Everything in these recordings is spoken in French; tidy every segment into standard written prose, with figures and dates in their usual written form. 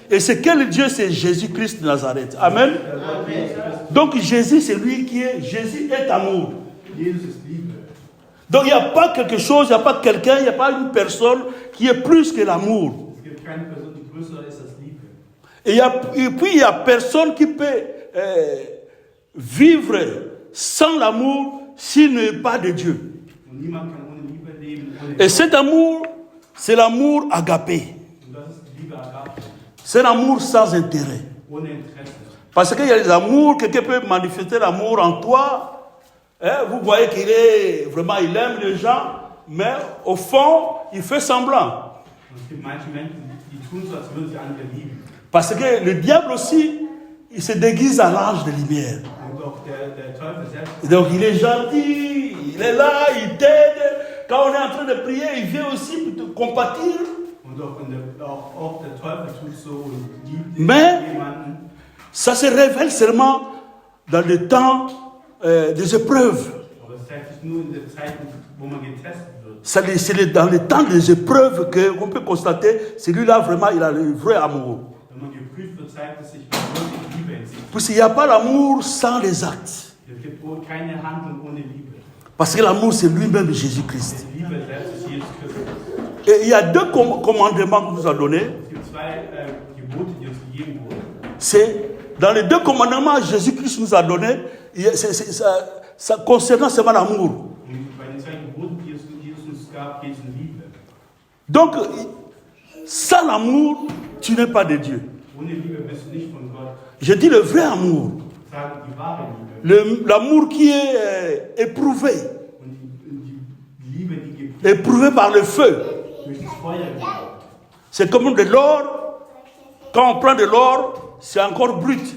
Et c'est quel Dieu? C'est Jésus-Christ de Nazareth. Amen. Donc Jésus, c'est lui qui est. Jésus est amour. Donc il n'y a pas quelque chose, il n'y a pas quelqu'un, il n'y a pas une personne qui est plus que l'amour. Et puis il n'y a personne qui peut vivre sans l'amour s'il n'est pas de Dieu. Et cet amour, c'est l'amour agapé. C'est l'amour sans intérêt. Parce qu'il y a des amours, quelqu'un peut manifester l'amour en toi. Vous voyez qu'il est vraiment, il aime les gens, mais au fond, il fait semblant. Parce que le diable aussi, il se déguise à l'ange de lumière. Donc il est gentil, il est là, il t'aide. Quand on est en train de prier, il vient aussi pour te compatir. Mais ça se révèle seulement dans le temps des épreuves. C'est dans le temps des épreuves qu'on peut constater, celui-là vraiment, il a le vrai amour. Puisqu'il n'y a pas l'amour sans les actes. Parce que l'amour, c'est lui-même Jésus-Christ. Et il y a deux commandements qu'on nous a donnés. C'est dans les deux commandements Jésus-Christ nous a donnés, ça concernant seulement l'amour. Donc, sans l'amour, tu n'es pas de Dieu. Je dis le vrai amour. L'amour qui est éprouvé. Éprouvé par le feu. C'est comme de l'or. Quand on prend de l'or, c'est encore brut.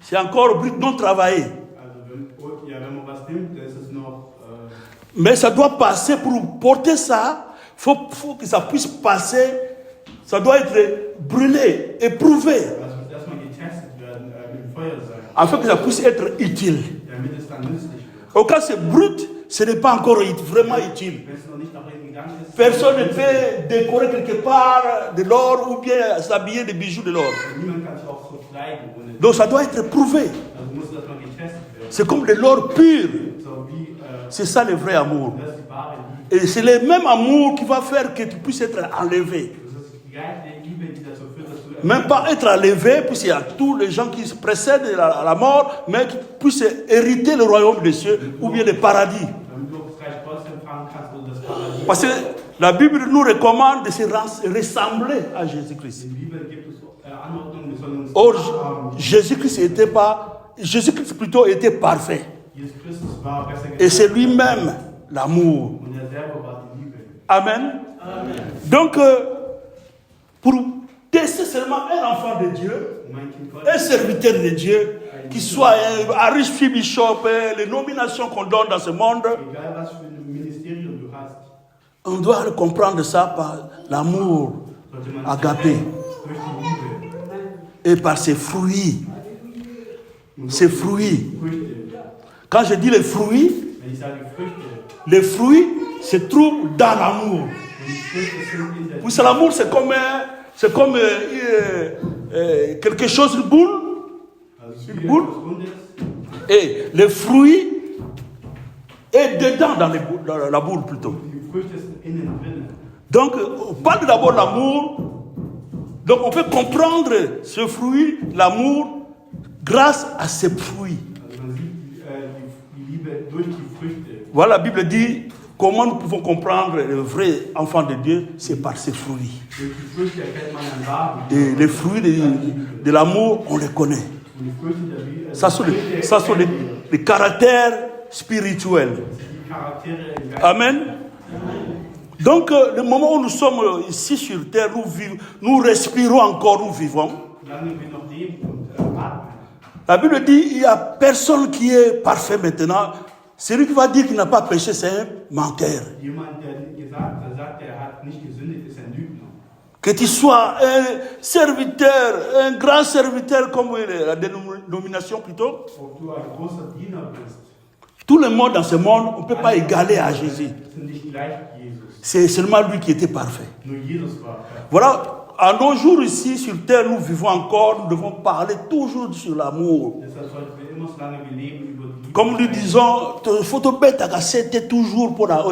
C'est encore brut, non travaillé. Mais ça doit passer pour porter ça. Il faut que ça puisse passer. Ça doit être brûlé, éprouvé. Afin que ça puisse être utile. Au cas où c'est brut, ce n'est pas encore vraiment utile. Personne ne peut décorer quelque part de l'or ou bien s'habiller de bijoux de l'or. Donc ça doit être éprouvé. C'est comme de l'or pur. C'est ça le vrai amour. Et c'est le même amour qui va faire que tu puisses être enlevé. Même pas être enlevé, puisqu'il y a tous les gens qui se précèdent à la mort, mais qui puissent hériter le royaume des cieux ou bien le paradis. Parce que la Bible nous recommande de se ressembler à Jésus-Christ. Or, Jésus-Christ plutôt était parfait. Et c'est lui-même l'amour. Amen. Donc, pour tester seulement un enfant de Dieu, un serviteur de Dieu, qui soit un archbishop, les nominations qu'on donne dans ce monde, on doit comprendre ça par l'amour agapé et par ses fruits. Ses fruits. Quand je dis les fruits se trouvent dans l'amour. Puis l'amour, c'est comme quelque chose, une boule. Et le fruit est dedans dans la boule plutôt. Donc, on parle d'abord de l'amour. Donc, on peut comprendre ce fruit, l'amour, grâce à ces fruits. Voilà, la Bible dit comment nous pouvons comprendre le vrai enfant de Dieu, c'est par ses fruits. Et les fruits de l'amour, on les connaît. Ça sont les caractères spirituels. Amen. Donc, le moment où nous sommes ici sur terre, nous respirons encore, nous vivons. La Bible dit il n'y a personne qui est parfait maintenant. Celui qui va dire qu'il n'a pas péché, c'est un menteur. Que tu sois un serviteur, un grand serviteur, comme la dénomination plutôt. Tout le monde dans ce monde, on ne peut pas égaler à Jésus. C'est seulement lui qui était parfait. Voilà à nos jours ici sur terre, nous vivons encore, nous devons parler toujours sur l'amour. Comme nous disons, c'était toujours pour la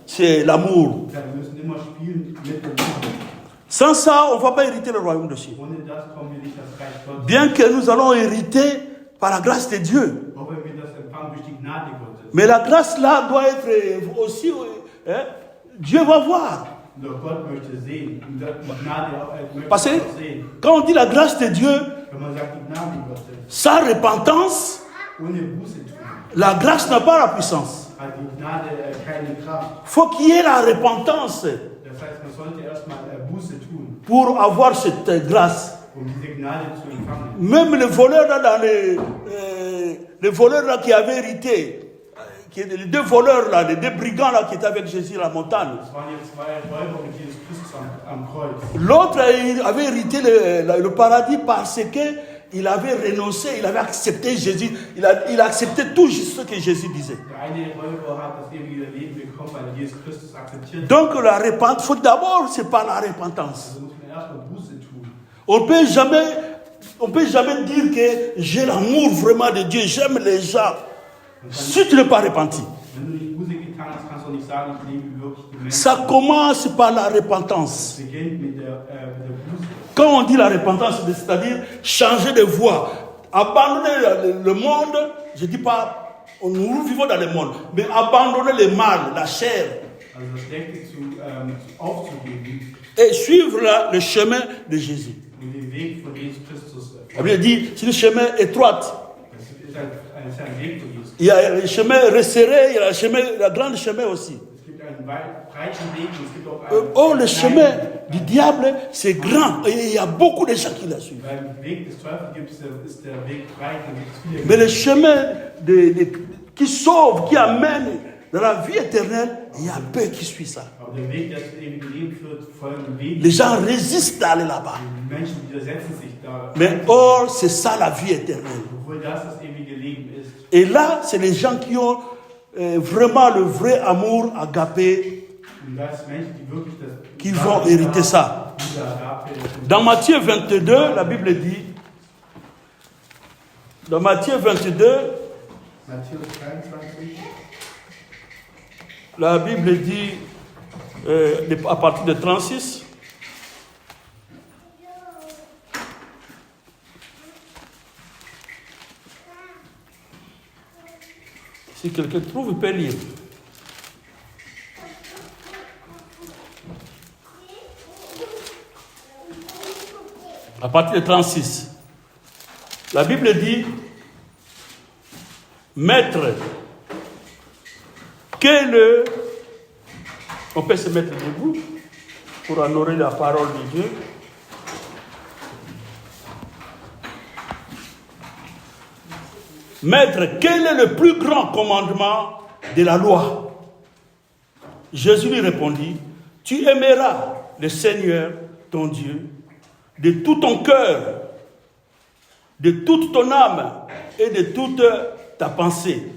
c'est l'amour. Sans ça, on ne va pas hériter le royaume de Dieu. Bien que nous allons hériter par la grâce de Dieu. Mais la grâce là doit être aussi, Dieu va voir. Parce que quand on dit la grâce de Dieu, sans repentance, la grâce n'a pas la puissance. Il faut qu'il y ait la repentance pour avoir cette grâce. Même les voleurs là, les voleurs là qui avaient hérité, les deux voleurs là, les deux brigands là qui étaient avec Jésus à la montagne. L'autre avait hérité le paradis parce que il avait renoncé, il avait accepté Jésus, il a accepté tout ce que Jésus disait. Donc la repentance, d'abord c'est par la repentance. On ne peut jamais dire que j'ai l'amour vraiment de Dieu, j'aime les gens, si tu n'es pas repenti. Ça commence par la repentance. Quand on dit la repentance, c'est-à-dire changer de voie, abandonner le monde, je ne dis pas, nous vivons dans le monde, mais abandonner le mal, la chair, et suivre le chemin de Jésus. La Bible dit, c'est le chemin étroit. Il y a le chemin resserré, il y a le grand chemin aussi. Oh, le chemin du diable, c'est grand. Et il y a beaucoup de gens qui la suivent. Mais le chemin qui sauve, qui amène dans la vie éternelle, il y a peu qui suivent ça. Les gens résistent à aller là-bas. Mais or, c'est ça la vie éternelle. Et là, c'est les gens qui ont vraiment le vrai amour agapé qui vont hériter ça. Dans Matthieu 22, la Bible dit, dans Matthieu 22, la Bible dit, à partir de 36, si quelqu'un trouve, il peut lire. À partir de 36, la Bible dit, Maître, on peut se mettre debout pour honorer la parole de Dieu. Maître, quel est le plus grand commandement de la loi? Jésus lui répondit, tu aimeras le Seigneur, ton Dieu, de tout ton cœur, de toute ton âme et de toute ta pensée.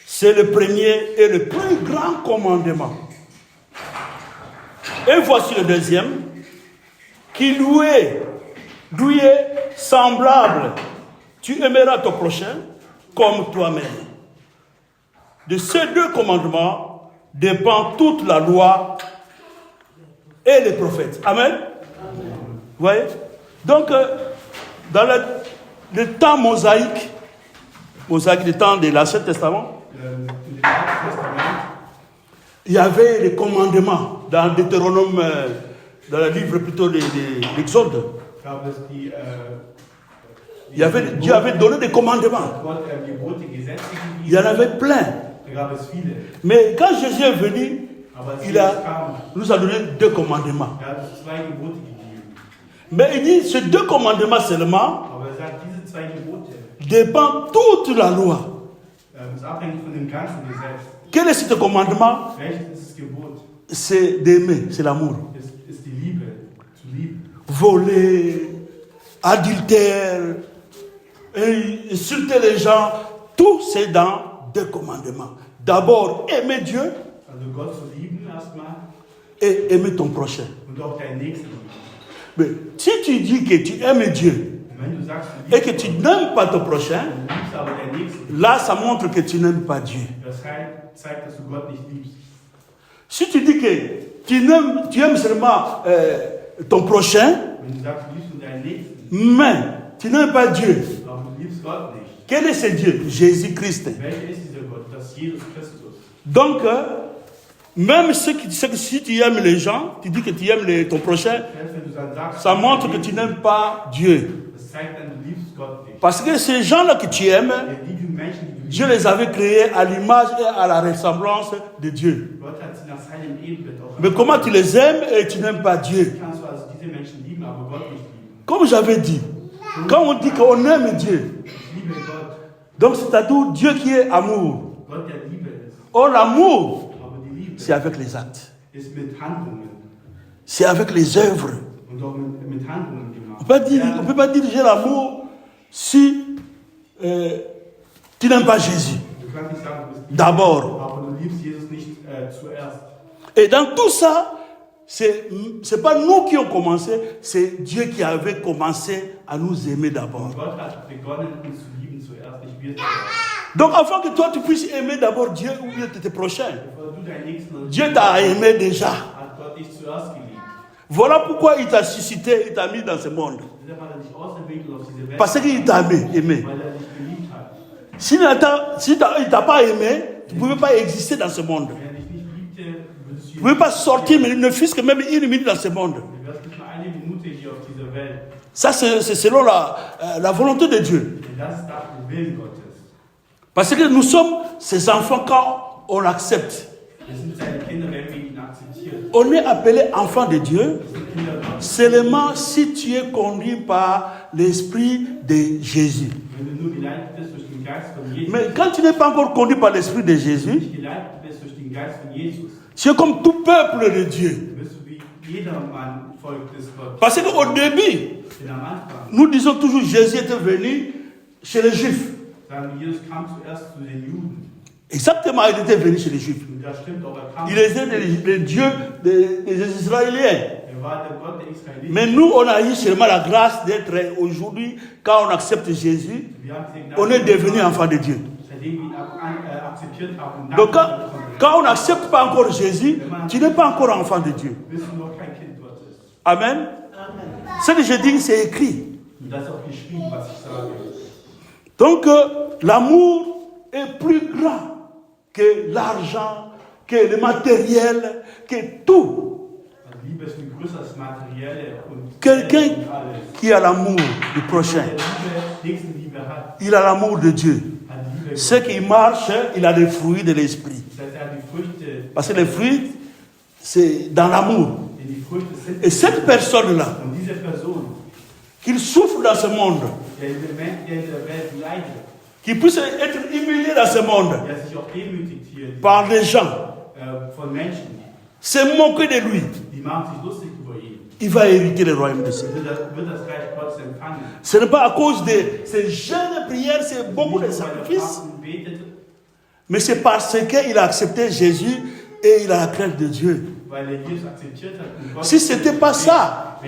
C'est le premier et le plus grand commandement. Et voici le deuxième, qui lui est semblable. Tu aimeras ton prochain comme toi-même. De ces deux commandements dépend toute la loi et les prophètes. Amen. Vous voyez? Donc, dans le temps mosaïque du temps de l'Ancien Testament, il y avait les commandements dans Deutéronome, dans le livre plutôt de l'Exode. Dieu avait donné des commandements. Il y en avait plein. Mais quand Jésus est venu, nous a donné 2 commandements. Mais il dit, ces 2 commandements seulement dépend toute la loi. Quel est ce commandement? C'est d'aimer, c'est l'amour. Voler, adultère, insulter les gens, tout c'est dans 2 commandements. D'abord, aimer Dieu et aimer ton prochain. Mais si tu dis que tu aimes Dieu et que tu n'aimes pas ton prochain, là, ça montre que tu n'aimes pas Dieu. Si tu dis que tu aimes seulement ton prochain, mais tu n'aimes pas Dieu, quel est ce Dieu? Jésus-Christ. Donc, même si tu aimes les gens, tu dis que tu aimes ton prochain, ça montre que tu n'aimes pas Dieu. Parce que ces gens-là que tu aimes, Dieu les avait créés à l'image et à la ressemblance de Dieu. Mais comment tu les aimes et tu n'aimes pas Dieu? Comme j'avais dit, quand on dit qu'on aime Dieu, donc c'est-à-dire Dieu qui est amour. Or l'amour, c'est avec les actes. C'est avec les œuvres. On ne peut pas dire j'ai l'amour si tu n'aimes pas Jésus. D'abord. Et dans tout ça, c'est pas nous qui ont commencé, c'est Dieu qui avait commencé à nous aimer d'abord. Donc afin que toi tu puisses aimer d'abord Dieu ou bien tes prochains, Dieu t'a aimé déjà. Voilà pourquoi il t'a suscité, il t'a mis dans ce monde. Parce qu'il t'a aimé. S'il ne t'a pas aimé, tu ne pouvais pas exister dans ce monde. Tu ne pouvais pas sortir, mais ne fût-ce que même une minute dans ce monde. Ça, c'est selon la volonté de Dieu. Parce que nous sommes ses enfants quand on accepte. On est appelé enfant de Dieu seulement si tu es conduit par l'esprit de Jésus. Mais quand tu n'es pas encore conduit par l'esprit de Jésus, tu es comme tout peuple de Dieu. Parce qu'au début, nous disons toujours Jésus était venu chez les Juifs. Exactement, il était venu chez les Juifs. Il était le Dieu des Israéliens. Mais nous, on a eu seulement la grâce d'être aujourd'hui, quand on accepte Jésus, on est devenu enfant de Dieu. Donc quand on n'accepte pas encore Jésus, tu n'es pas encore enfant de Dieu. Amen. Ce que je dis, c'est écrit. Donc l'amour est plus grand que l'argent, que le matériel, que tout. Quelqu'un qui a l'amour du prochain, il a l'amour de Dieu. Ce qui marche, il a les fruits de l'esprit. Parce que les fruits, c'est dans l'amour. Et cette personne-là, qu'il souffre dans ce monde, qu'il puisse être humilié dans ce monde par les gens, se moquer de lui, il va hériter le royaume de Dieu. Ce n'est pas à cause de ces jeunes prières, c'est beaucoup de sacrifices, mais c'est parce qu'il a accepté Jésus et il a la crainte de Dieu. Si ce n'était pas ça,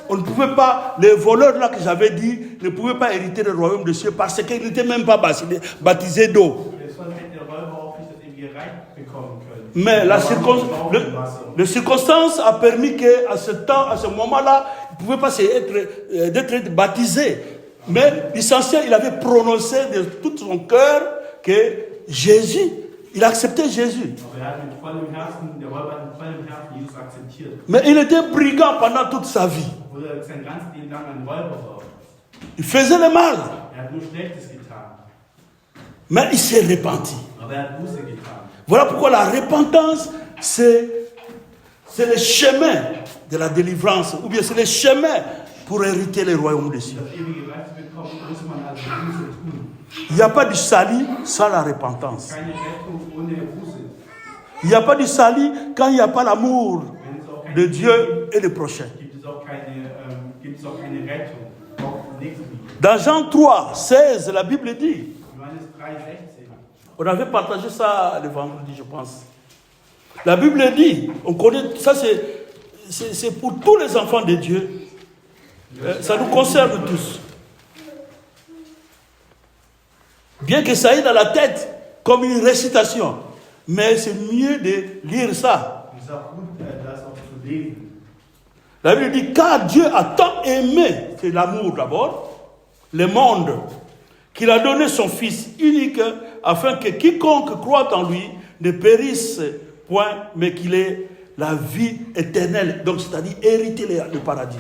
on ne pouvait pas, les voleurs là que j'avais dit, ne pouvaient pas hériter le royaume de Dieu parce qu'ils n'étaient même pas baptisés d'eau. Mais la circonstance a permis qu'à ce moment-là, il ne pouvait pas d'être baptisé. Mais l'essentiel, il avait prononcé de tout son cœur que Jésus, il acceptait Jésus. Mais il était brigand pendant toute sa vie. Il faisait le mal. Mais il s'est repenti. Voilà pourquoi la repentance, c'est le chemin de la délivrance, ou bien c'est le chemin pour hériter le royaume des cieux. Il n'y a pas de salut sans la repentance. Il n'y a pas de salut quand il n'y a pas l'amour de Dieu et des prochains. Dans Jean 3, 16, la Bible dit, on avait partagé ça le vendredi, je pense. La Bible dit, on connaît, ça c'est pour tous les enfants de Dieu. Ça nous concerne tous. Bien que ça aille dans la tête comme une récitation, mais c'est mieux de lire ça. La Bible dit, car Dieu a tant aimé, c'est l'amour d'abord, le monde, qu'il a donné son Fils unique, afin que quiconque croit en lui ne périsse point, mais qu'il ait la vie éternelle. Donc, c'est-à-dire hériter le paradis.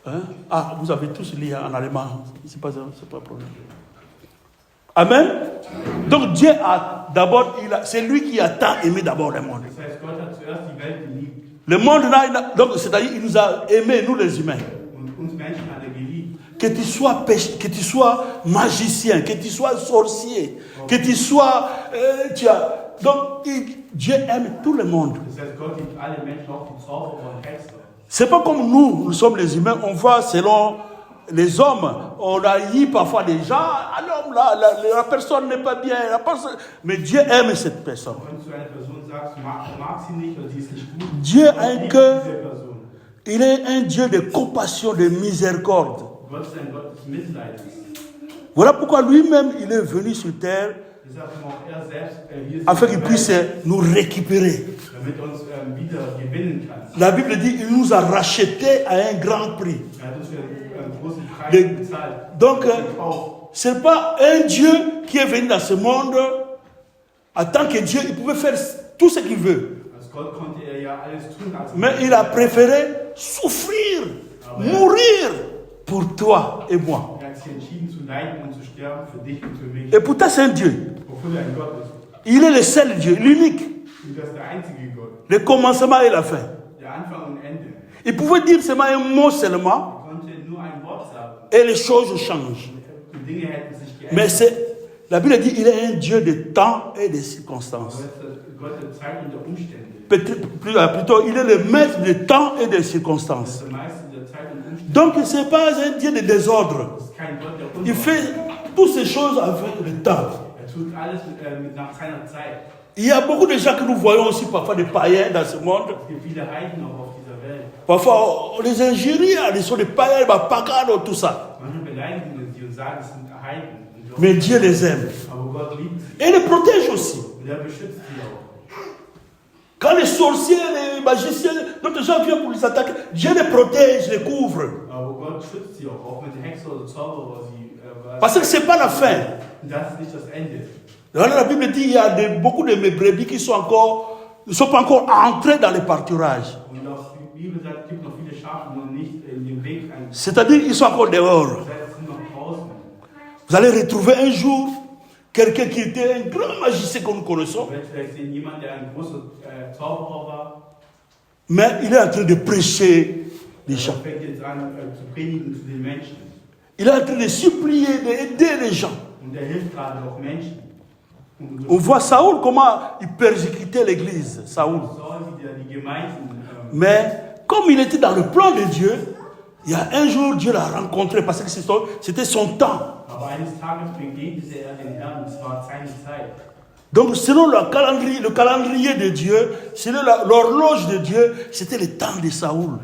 Hein? Ah, vous avez tous lu en allemand. C'est pas un problème. Amen. Donc Dieu a d'abord, c'est lui qui a tant aimé d'abord le monde. Le monde là, donc c'est-à-dire il nous a aimés, nous les humains. Que tu sois que tu sois magicien, que tu sois sorcier, que tu sois, donc Dieu aime tout le monde. C'est pas comme nous sommes les humains, on voit selon les hommes, on haït parfois des gens, alors là, la personne n'est pas bien, mais Dieu aime cette personne. Dieu a un cœur, il est un Dieu de compassion, de miséricorde. Voilà pourquoi lui-même, il est venu sur terre afin qu'il puisse nous récupérer. La Bible dit qu'il nous a rachetés à un grand prix. Donc, ce n'est pas un Dieu qui est venu dans ce monde en tant que Dieu, il pouvait faire tout ce qu'il veut. Mais il a préféré souffrir, mourir pour toi et moi. Et pourtant, c'est un Dieu. Il est le seul Dieu, l'unique. Le commencement et la fin. Il pouvait dire seulement un mot seulement et les choses changent. Mais la Bible dit qu'il est un Dieu de temps et de circonstances. Plutôt, il est le maître de temps et de circonstances. Donc, ce n'est pas un Dieu de désordre. Il fait toutes ces choses avec le temps. Il y a beaucoup de gens que nous voyons aussi parfois des païens dans ce monde. Parfois, on les injurie, ils sont des païens, pagano, tout ça. Mais Dieu les aime. Et les protège aussi. Quand les sorciers, les magiciens, d'autres gens viennent pour les attaquer, Dieu les protège, les couvre. Parce que ce n'est pas la fin. Dans la Bible dit qu'il y a beaucoup de mes brebis qui ne sont pas encore entrés dans les pâturages. C'est-à-dire qu'ils sont encore dehors. Vous allez retrouver un jour quelqu'un qui était un grand magicien que nous connaissons. Mais il est en train de prêcher les gens. Il est en train de supplier, d'aider les gens. On voit Saoul, comment il persécutait l'église, Saoul. Mais comme il était dans le plan de Dieu, il y a un jour, Dieu l'a rencontré parce que c'était son temps. Donc, selon le calendrier de Dieu, selon l'horloge de Dieu, c'était le temps de Saoul.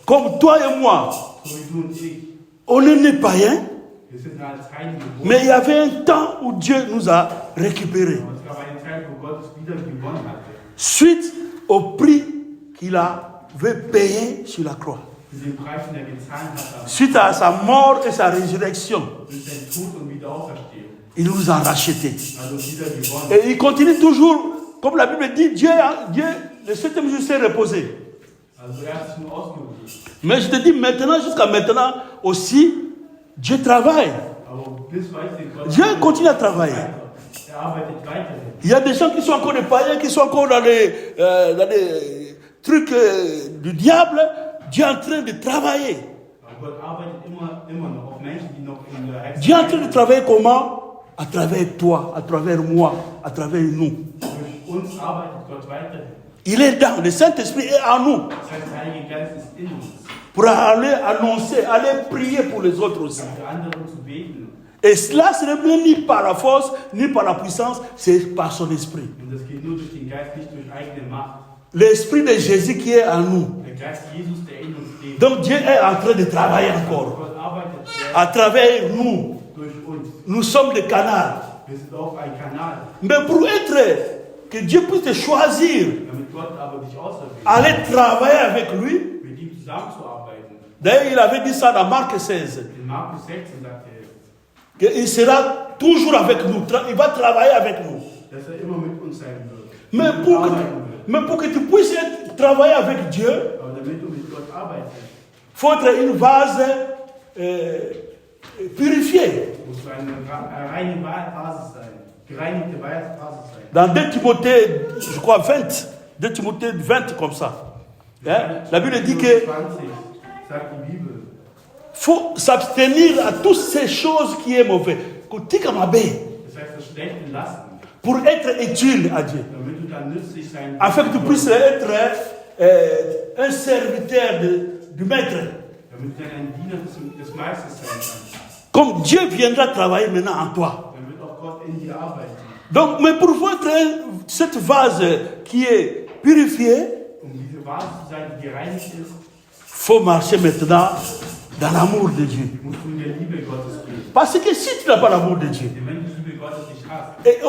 Comme toi et moi, on est né païens, mais il y avait un temps où Dieu nous a récupérés. Suite au prix qu'il avait payé sur la croix. Suite à sa mort et sa résurrection, il nous a rachetés. Et il continue toujours, comme la Bible dit, Dieu le septième jour s'est reposé. Mais je te dis maintenant, jusqu'à maintenant aussi, Dieu travaille. Dieu continue à travailler. Il y a des gens qui sont encore des païens, qui sont encore dans les trucs du diable. Dieu est en train de travailler. Dieu est en train de travailler comment? À travers toi, à travers moi, à travers nous. Il est dans, le Saint-Esprit est en nous. Pour aller annoncer, aller prier pour les autres aussi. Et cela, ce n'est bien ni par la force, ni par la puissance, c'est par son esprit. Und das geht nur durch den Geist, nicht durch eigene Macht. L'esprit de Jésus qui est en nous. Der Geist Jesus, der in uns lebt. Donc Dieu est en train de travailler encore. Gott arbeitet À travers nous. durch uns. Nous sommes des canals. Wir sind auch ein Kanal. Mais pour être, que Dieu puisse te choisir, Damit Gott aber dich auserwählt, aller travailler avec lui. mit ihm zusammenzuarbeiten. D'ailleurs, il avait dit ça dans Marc 16. In Markus 16 sagt er, Qu'il sera toujours avec nous. Il va travailler avec nous. dass er immer mit uns sein wird. Mais Mit pour, uns que, arbeiten wird. mais pour que tu puisses travailler avec Dieu, Aber damit du mit Gott arbeitest, il faut être une vase purifiée. musst du eine reine Basis sein. Gereinigte Basis sein. Dans 2 Timothée, je crois 20, 2 Timothée 20 comme ça. Hein? La Bible dit que 20 sagt die Bibel. faut s'abstenir à toutes ces choses qui est mauvais. Das heißt, das Schlechte lassen, Pour être utile à Dieu. damit du dann nützlich sein Afin que tu puisses être un serviteur du maître. damit du dann ein Diener des Meisters sein kannst. Comme Dieu viendra travailler maintenant en toi. Dann wird auch Gott in dir arbeiten. Donc, mais pour votre, cette vase qui est purifiée, Um diese Basis zu sein, die gereinigt ist, il faut marcher maintenant dans l'amour de Dieu. musst du in der Liebe Gottes gehen. Parce que si tu n'as pas l'amour de Dieu, Denn wenn du die Liebe Gottes nicht hast, et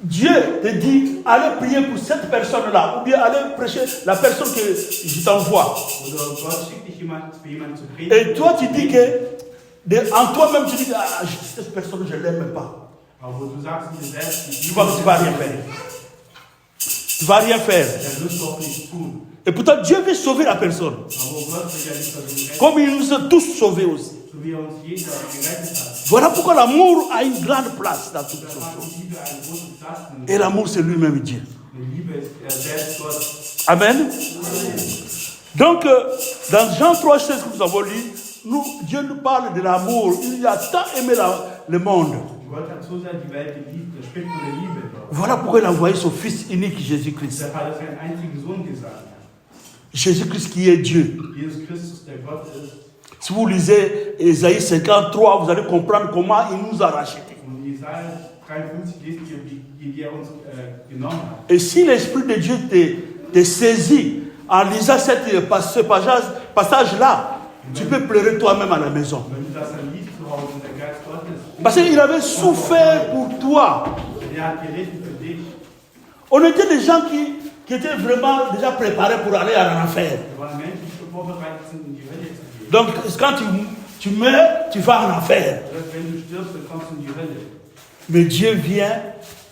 Dieu te dit, allez prier pour cette personne-là, ou bien allez prêcher la personne que je t'envoie. oder Gott schickt dich für jemanden zu Et predigen. toi, tu dis que, en toi-même, tu dis, ah, cette personne, je ne l'aime pas. Aber wo du sagst dir selbst, Tu ne vas rien faire. Tu ne vas rien faire. dann wirst du auch nichts tun. Et pourtant, Dieu veut sauver la personne. Aber Gott wird ja die Person retten, Comme il nous a tous sauvés aussi. so wie uns jeder gerettet hat. Voilà pourquoi l'amour a une grande place dans toutes Da choses. hat die Liebe einen großen Platz. Et l'amour, c'est lui-même Dieu. Die Liebe ist er selbst Gott. Amen. Donc, dans Jean 3, 16 que nous avons lu, Dieu nous parle de l'amour. Il a tant aimé le monde. Gott hat so sehr die Welt geliebt, er spricht von der Liebe dort. Voilà pourquoi il a envoyé son Fils unique, Jésus-Christ. Deshalb hat er seinen einzigen Sohn gesandt. Jésus-Christ qui est Dieu. Jesus Christus, der Gott ist. Si vous lisez Ésaïe 53, vous allez comprendre comment il nous a rachetés. Und in Jesaja 53 lest ihr, wie er uns genommen hat. Et si l'Esprit de Dieu te saisit en lisant ce passage-là, tu peux pleurer toi-même à la maison. Wenn du das dann liest zu Hause und der Geist Gottes, Parce qu'il avait souffert pour toi. der hat gelitten für dich. On était des gens qui étaient vraiment déjà préparés pour aller en enfer. Wir waren Menschen, die schon vorbereitet sind, in die Hölle zu gehen. Donc quand tu meurs, tu vas en enfer. Das heißt, wenn du stirbst, dann kommst du in die Hölle. Mais Dieu vient,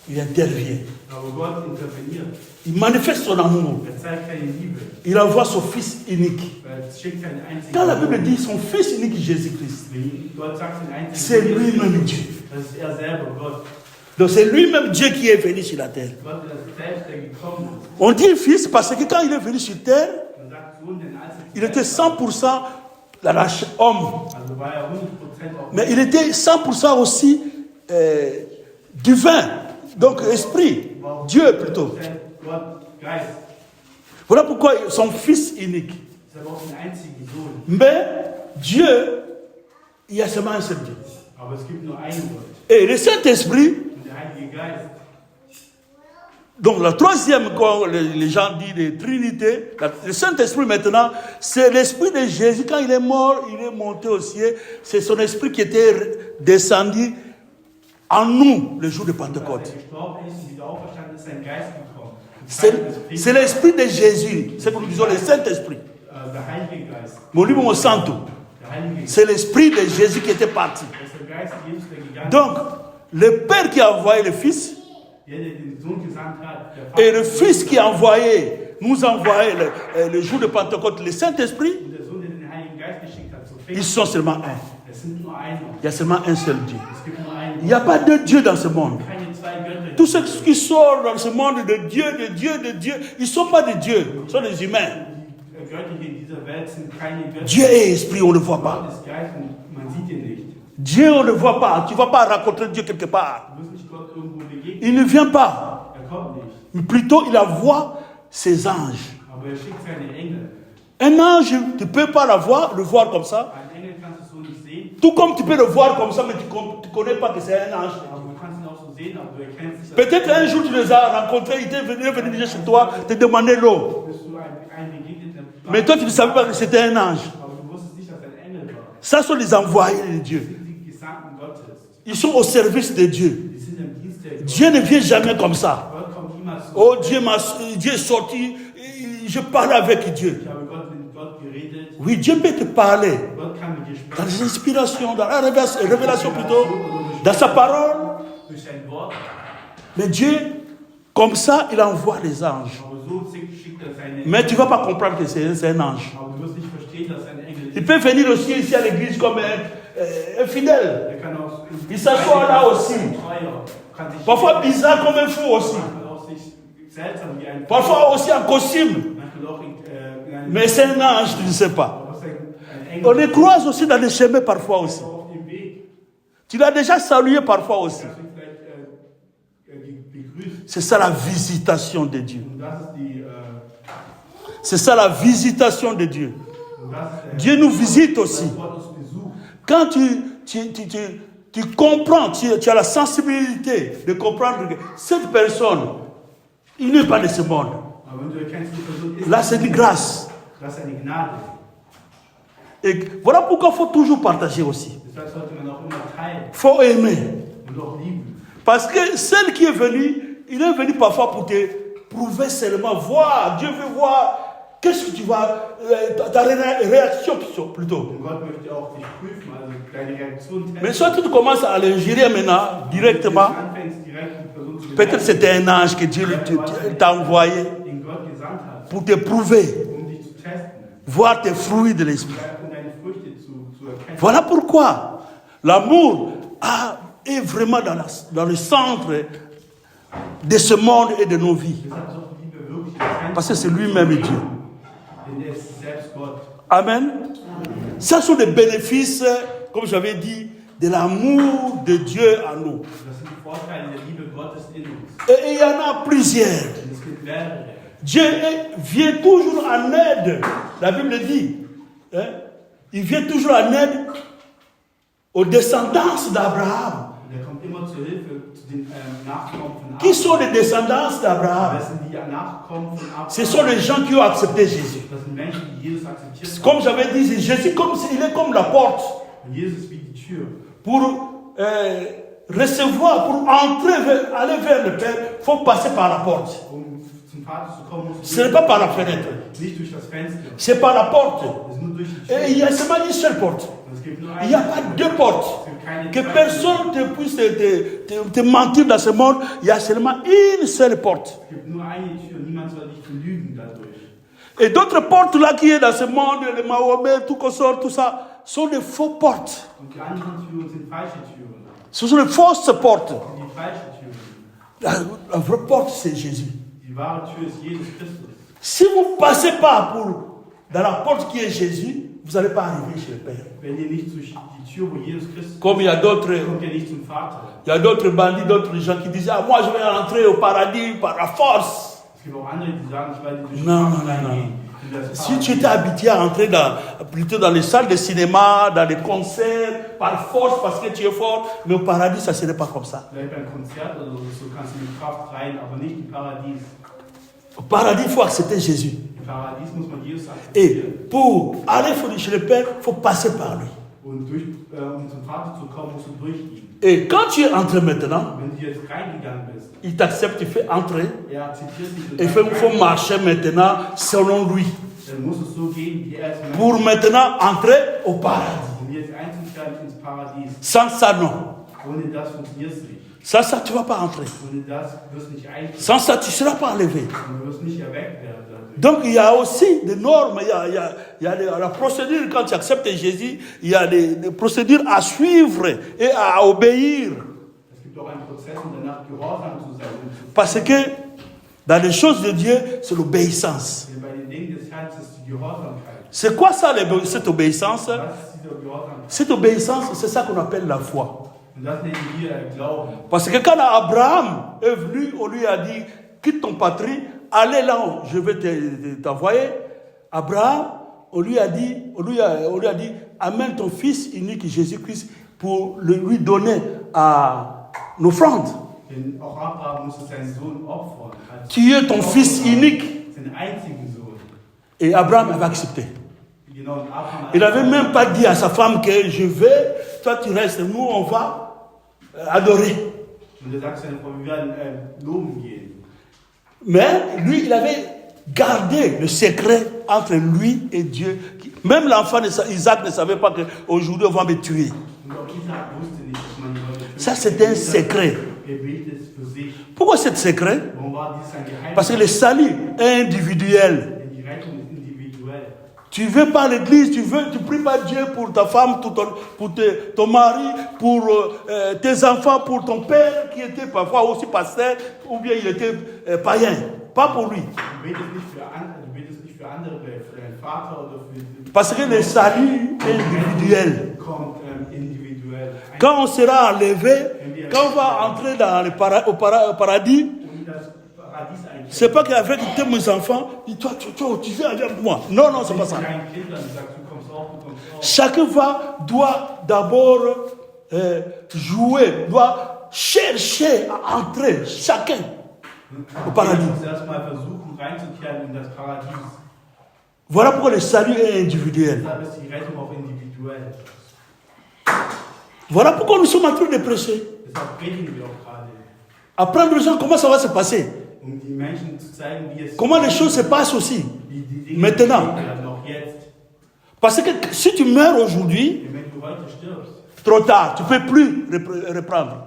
il intervient. Aber Gott interveniert. Il manifeste son amour. Er zeigt keine Liebe. Il envoie son Fils unique. Er schickt keinen einzigen Quand la Sohn. Bible dit son Fils unique Jésus-Christ, Wenn Gott sagt, den einzigen c'est Sohn, lui-même Dieu. das ist er selber, Gott. Donc c'est lui-même Dieu qui est venu sur la terre. Gott ist selbst, der gekommen ist. On dit Fils parce que quand il est venu sur terre, Man sagt Sohn, denn als il était 100% homme. also war er 100% auch Mais il était 100% aussi divin. Donc esprit. Dieu plutôt. Gott, Geist. Voilà pourquoi son Fils unique. Ist aber auch den einzigen Sohn. Mais Dieu, il y a seulement un seul Dieu. Aber es gibt nur einen Gott. Et le Saint-Esprit, Und der Heilige Geist. donc la troisième, quand les gens disent de Trinité, le Saint-Esprit maintenant, c'est l'Esprit de Jésus. Quand il est mort, il est monté au ciel. C'est son Esprit qui était descendu en nous le jour de Pentecôte. Als er gestorben ist und wieder auferstanden ist, sein Geist gekommen. C'est l'Esprit de Jésus. C'est que nous disons le Saint-Esprit. Der Heilige Geist. Mon livre, mon santo. Der Heilige Geist. C'est l'Esprit de Jésus qui était parti. Das ist der Geist Jesus, der gegangen Donc, le Père qui a envoyé le Fils, der den Sohn gesandt hat, der Vater et le Fils qui a envoyé, nous a envoyé le jour de Pentecôte, le Saint-Esprit, und der Sohn, der den Heiligen Geist geschickt hat, zu ils Pfingsten. sont seulement un. Es sind nur einer. Il y a seulement un seul Dieu. Es gibt nur einen. Il n'y a pas deux dieux dans ce monde. Keine zwei Götter. Tous ceux qui sortent dans ce monde de Dieu, ils ne sont pas des dieux, ils sont des humains. Die Götter hier in dieser Welt sind keine Götter. Dieu est esprit, on ne le voit pas. Gott ist Geist und man sieht ihn nicht. Dieu, on ne le voit pas. Tu ne vas pas rencontrer Dieu quelque part. Du wirst nicht Gott irgendwo begegnen. Il ne vient pas. Er kommt nicht. Mais plutôt, il envoie ses anges. Aber er schickt seine Engel. Un ange, tu ne peux pas le voir comme ça. Einen Engel kannst du so nicht sehen. Tout comme tu peux le voir comme ça, mais tu ne connais pas que c'est un ange. Aber du kannst ihn auch so sehen, aber du erkennst nicht, dass Peut-être un jour tu les as rencontrés, ils étaient venus dire chez toi, te demander l'eau. bist du ein begegnet, Mais toi tu ne savais pas que c'était un ange. aber du wusstest nicht, dass er ein Engel war. Ça sont les envoyés de Dieu. Das sind die Gesandten Gottes. Ils sont au service de Dieu. Die sind im Dienst der Gott. Dieu ne vient jamais comme ça. Gott kommt niemals so. Oh, Dieu est sorti, je parle avec Dieu. Ich habe mit Gott geredet. Oui, Dieu peut te parler. Gott kann mit dir Dans sprechen. les inspirations, dans la révélation plutôt, dans sa parole. Durch sein Wort. Mais Dieu, comme ça, il envoie les anges. Aber so schickt er seine Mais tu ne vas pas comprendre que c'est un ange. Aber du wirst nicht verstehen, dass er ein Engel Il ist. peut venir aussi ici à l'église comme un fidèle. Er kann auch Il s'assoit là aussi. treuer, kann sich Parfois bizarre comme un fou aussi. manchmal auch sich seltsam wie ein Parfois aussi en costume. manchmal auch in einem Mais c'est un ange, tu ne sais pas. aber es ist ein On Engel les croise aussi dans les chemins parfois aussi. auf dem Weg. Tu l'as déjà salué parfois aussi. Hast du ihn vielleicht begrüßt. C'est ça la visitation de Dieu. Und das ist die C'est ça la visitation de Dieu. und das ist Dieu nous visite aussi. Gott uns besucht. Quand tu comprends, tu as la sensibilité de comprendre que cette personne, il n'est pas de ce monde. Aber wenn du erkennst, die Person ist, Là, c'est une grâce. das ist eine Gnade. Et voilà pourquoi il faut toujours partager aussi. Deshalb sollte man auch immer teilen Il faut aimer. und auch lieben. Parce que celle qui est venue, il est venu parfois pour te prouver seulement, voir. Dieu veut voir qu'est-ce que tu vas, ta réaction plutôt. Und Gott möchte auch dich prüfen, also deine Reaktion testen. Mais soit tu commences à l'ingérer maintenant, directement, Wenn du anfängst, direkt die Person zu peut-être bewerten, c'était un ange que Dieu t'a envoyé den Gott gesandt hat, pour te prouver, dich zu testen, voir tes fruits de l'esprit. um deine Früchte zu erkennen. Voilà pourquoi l'amour est vraiment dans le centre de ce monde et de nos vies. Deshalb ist auch die Liebe wirklich im Zentrum. Parce que c'est lui-même Dieu. Denn er ist selbst Gott. Amen. Ça sont des bénéfices, comme j'avais dit, de l'amour de Dieu en nous. Das sind die Vorteile der Liebe Gottes in uns. Et il y en a plusieurs. Und es gibt mehrere. Dieu vient toujours en aide. La Bible dit, hein, il vient toujours en aide aux descendances d'Abraham. Und er kommt immer zur Hilfe zu den Nachkommen von Abraham. Qui sont les descendances d'Abraham? Das sind die Nachkommen von Abraham. Ce sont les gens qui ont accepté Jésus. Das sind Menschen, die Jesus akzeptiert haben. Comme j'avais dit, Jésus, il est comme la porte. Und Jesus ist wie die Tür. Pour recevoir, pour entrer, aller vers le Père, il faut passer par la porte. Um zum Vater zu kommen, musst Ce n'est pas par la fenêtre, nicht durch das Fenster. c'est par la porte. Es ist nur durch die Tür. Et il y a seulement une seule porte. Und es gibt nur Il n'y a pas deux portes. Que personne ne puisse te mentir dans ce monde. Il y a seulement une seule porte. Es gibt nur eine Tür. Niemand soll dich belügen dadurch. Et d'autres portes là qui est dans ce monde, le Mahomet, tout consort, tout ça, sont des faux portes. Und die anderen Türen sind falsche Türen. Ce sont des fausses portes. Das sind die falschen Türen. La vraie porte, c'est Jésus. Die wahre Tür ist Jesus Christus. Si vous ne passez pas dans la porte qui est Jésus, vous n'allez pas arriver chez le Père. Wenn ihr nicht durch die Tür, wo Jesus Christus Comme il y a d'autres, kommt ihr nicht zum Vater. il y a d'autres bandits, d'autres gens qui disent, ah, moi je vais rentrer au paradis par la force. Es gibt auch andere, die sagen, ich werde durch Non, die non, Tür non, reingehen. In das Si tu Paradies. étais habitué à entrer plutôt dans les salles de cinéma, dans les concerts, par force parce que tu es fort, mais au paradis, ça ne serait pas comme ça. Vielleicht beim Konzert oder so kannst du mit Kraft rein, aber nicht im Paradies. Au paradis, il faut accepter Jésus. Im Paradies muss man Jesus Et akzeptieren. pour aller chez le Père, il faut passer par lui. Und um zum Vater zu kommen, musst du durch ihn. Et quand tu es entré maintenant, Wenn du jetzt reingegangen bist, il t'accepte, tu fais entrer. akzeptiert dich und Et il faut marcher maintenant selon lui. dann muss es so gehen, wie er es möchte. Pour maintenant entrer au paradis. Um jetzt einzusteigen ins Paradies. Sans ça, non. Ohne das funktioniert es nicht. Sans ça, tu ne vas pas entrer. Ohne das wirst du nicht einsteigen. Sans ça, tu ne seras pas enlevé. Und du wirst nicht erweckt werden dadurch. Donc il y a aussi des normes, il y a la procédure, quand tu acceptes Jésus, il y a des procédures à suivre et à obéir. Es gibt auch einen Prozess, um danach gehorsam zu sein. Parce que dans les choses de Dieu, c'est l'obéissance. Denn bei den Dingen des Herrn ist die Gehorsamkeit. C'est quoi ça, cette obéissance? Was ist dieser Gehorsamkeit? Cette obéissance, c'est ça qu'on appelle la foi. Und das nennen wir Glauben. Parce que quand Abraham est venu, on lui a dit, quitte ton patrie, allez là où je vais t'envoyer. Abraham, on lui a dit, amène ton fils unique Jésus-Christ pour lui donner à l'offrande. Denn auch Abraham musste seinen Sohn opfern. Tu es ton fils unique. Seinen einzigen Sohn. Et Abraham avait accepté. Genau, und Abraham Il n'avait même pas dit à sa femme que je vais, toi tu restes, nous on va adorer. Und sagt seine Frau, wir werden loben gehen. Mais lui, il avait gardé le secret entre lui et Dieu. Même l'enfant Isaac ne savait pas qu'aujourd'hui on va me tuer. Und auch Isaac wusste nicht, dass man ihn heute töten. Ça c'était un secret. Er betet es für sich. Pourquoi c'est secret? Warum war dies ein Geheimnis? Parce que le salut est individuel. Denn die Rettung ist individuell. Tu ne veux pas à l'église, tu pries pas Dieu pour ta femme, pour ton mari, pour tes enfants, pour ton père qui était parfois aussi pasteur ou bien il était païen. Pas pour lui. Du betest nicht für andere, für deinen Vater oder für... Parce que le salut est individuel. Kommt individuell. Quand on sera enlevé, quand on va entrer dans au paradis, c'est pas qu'avec mes enfants, toi, tu viens avec moi. Non, non, c'est pas ça. Chacun doit d'abord jouer, doit chercher à entrer, chacun, au paradis. Voilà pourquoi le salut est individuel. Voilà pourquoi nous sommes en train de prêcher. Apprendre aux gens comment ça va se passer. Comment les choses se passent aussi. Maintenant. Parce que si tu meurs aujourd'hui, trop tard, tu ne peux plus reprendre.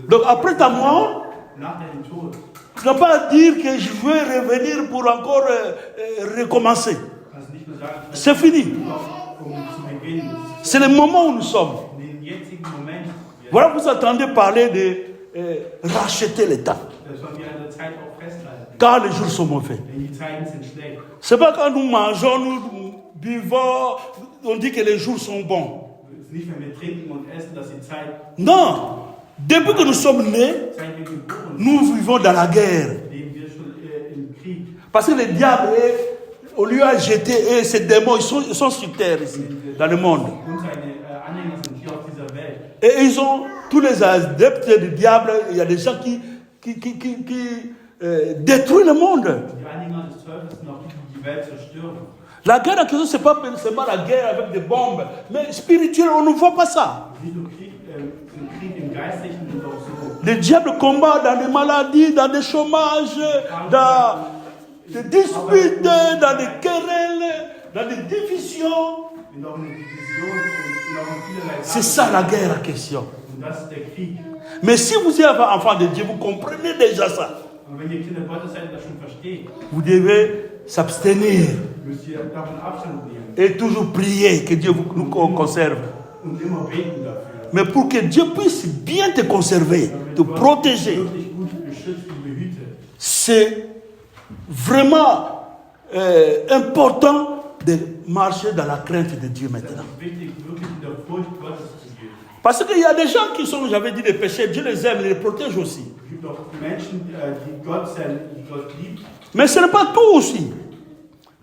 Donc après ta mort, tu n'as pas à dire que je veux revenir pour encore recommencer. C'est fini. C'est le moment où nous sommes. Voilà, vous entendez parler de racheter le temps. Car les jours sont mauvais. C'est pas quand nous mangeons, nous buvons, on dit que les jours sont bons. Non. Depuis que nous sommes nés, nous vivons dans la guerre. Parce que le diable, on lui a jeté, et ces démons, ils sont sur terre ici, dans le monde. Et ils ont, tous les adeptes du diable, il y a des gens qui détruisent le monde. La guerre en question, ce n'est pas la guerre avec des bombes, mais spirituelle, on ne voit pas ça. Le diable combat dans des maladies, dans des chômages, dans des disputes, dans des querelles, dans des divisions. C'est ça la guerre en question. Mais si vous êtes enfant de Dieu, vous comprenez déjà ça. Vous devez s'abstenir et toujours prier que Dieu nous conserve. Mais pour que Dieu puisse bien te conserver, te protéger, c'est vraiment important de marcher dans la crainte de Dieu maintenant. Parce qu'il y a des gens qui sont, j'avais dit, des péchés, Dieu les aime, il les protège aussi. Mais ce n'est pas tout aussi.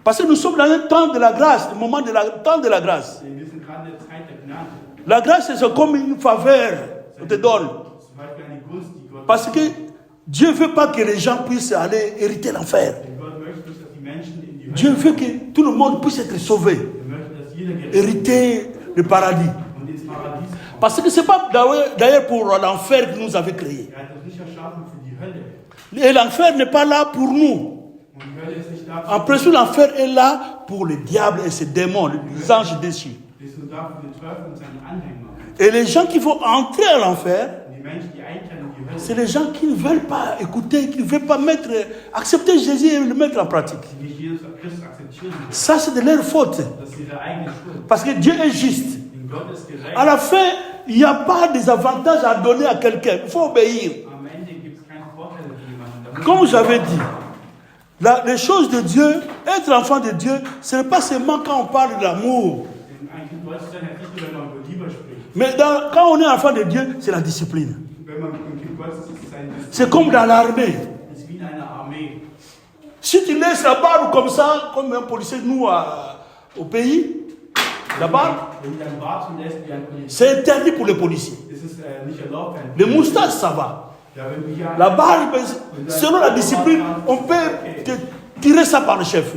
Parce que nous sommes dans un temps de la grâce, le moment de temps de la grâce. La grâce, c'est comme une faveur qu'on te donne. Parce que Dieu ne veut pas que les gens puissent aller hériter l'enfer. Dieu veut que tout le monde puisse être sauvé, hériter le paradis. Parce que ce n'est pas d'ailleurs pour l'enfer que nous avons créé. Et l'enfer n'est pas là pour nous. En principe, l'enfer est là pour le diable et ses démons, les anges déchus. Et les gens qui vont entrer à l'enfer, c'est les gens qui ne veulent pas écouter, qui ne veulent pas accepter Jésus et le mettre en pratique. Ça, c'est de leur faute. Parce que Dieu est juste. À la fin, il n'y a pas des avantages à donner à quelqu'un. Il faut obéir. Comme j'avais dit, les choses de Dieu, être enfant de Dieu, ce n'est pas seulement quand on parle de l'amour. Mais quand on est enfant de Dieu, c'est la discipline. C'est comme dans l'armée. Si tu laisses la barbe comme ça, comme un policier, nous, au pays, la barbe, c'est interdit pour les policiers. Les moustaches, ça va. La barbe, selon la discipline, on peut tirer ça par le chef.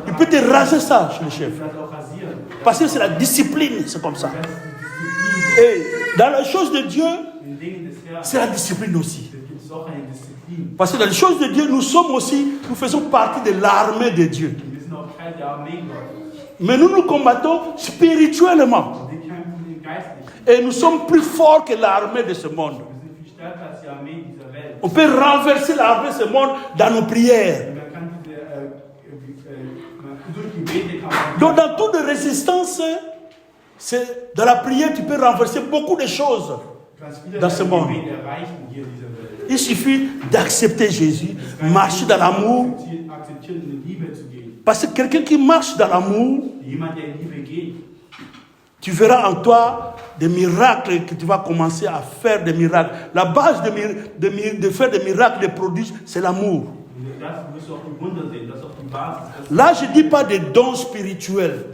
Il peut te raser ça chez le chef. Parce que c'est la discipline, c'est comme ça. Et dans les choses de Dieu, c'est la discipline aussi. Parce que dans les choses de Dieu, nous faisons partie de l'armée de Dieu. Mais nous combattons spirituellement. Et nous sommes plus forts que l'armée de ce monde. On peut renverser l'armée de ce monde dans nos prières. Donc dans toute résistance, dans la prière, tu peux renverser beaucoup de choses dans ce monde. Il suffit d'accepter Jésus, marcher dans l'amour. Parce que quelqu'un qui marche dans l'amour, tu verras en toi des miracles, que tu vas commencer à faire des miracles. La base de faire des miracles, des prodiges, c'est l'amour. Là, je ne dis pas des dons spirituels.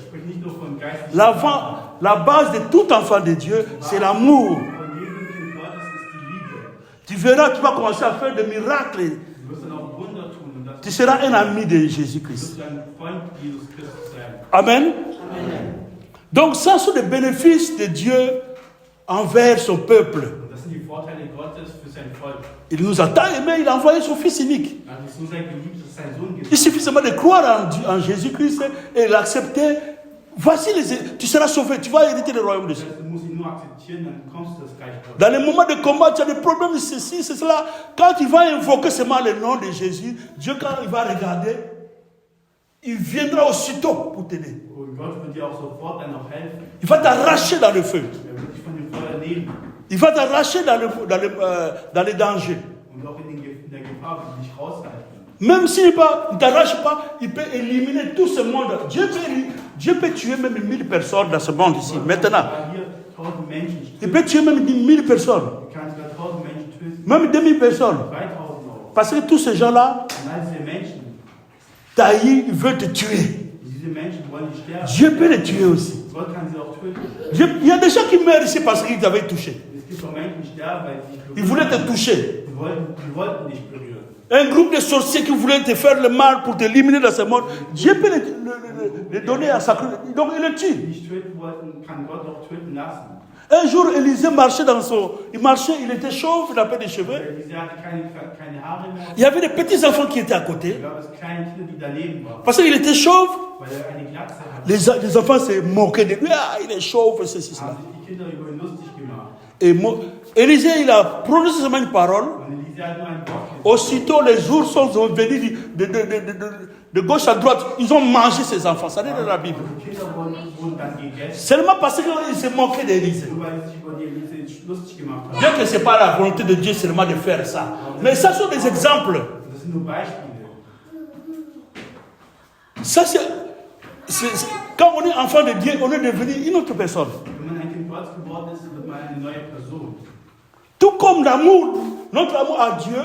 La base de tout enfant de Dieu, c'est l'amour. Tu verras, tu vas commencer à faire des miracles. Tu seras un ami de Jésus-Christ. Amen. Donc, ça sont les bénéfices de Dieu envers son peuple. Il nous a tant aimé, il a envoyé son Fils unique. Il suffit seulement de croire en Jésus-Christ et l'accepter. Voici tu seras sauvé, tu vas hériter le royaume de Dieu. Dans les moments de combat, tu as des problèmes, ceci, c'est cela. Quand tu vas invoquer seulement le nom de Jésus, Dieu, quand il va regarder, il viendra aussitôt pour t'aider. Il va t'arracher dans le feu. Il va t'arracher dans les dangers. Même s'il ne t'arrache pas, il peut éliminer tout ce monde. Dieu peut tuer même 1000 personnes dans ce monde ici, maintenant. Il peut tuer même 1000 personnes. Même 2000 personnes. Parce que tous ces gens-là, taillés, ils veulent te tuer. Dieu peut les tuer aussi. Il y a des gens qui meurent ici parce qu'ils t'avaient touché. Ils voulaient te toucher. Un groupe de sorciers qui voulaient te faire le mal pour t'éliminer dans ce monde, Dieu peut les donner à sa crue. Donc il le tue. Un jour, Élisée marchait il était chauve, il avait des cheveux. Il y avait des petits enfants qui étaient à côté. Parce qu'il était chauve. Les enfants se moquaient de lui. Ah, il est chauve, ceci, cela. Et Élisée, il a prononcé seulement une parole. Aussitôt, les jours sont venus de gauche à droite. Ils ont mangé ces enfants. Ça dit dans la Bible. Seulement parce qu'ils se moquaient d'Élisée. Bien que ce n'est pas la volonté de Dieu seulement de faire ça. Mais ça sont des exemples. Ça, quand on est enfant de Dieu, on est devenu une autre personne. Tout comme l'amour, notre amour à Dieu,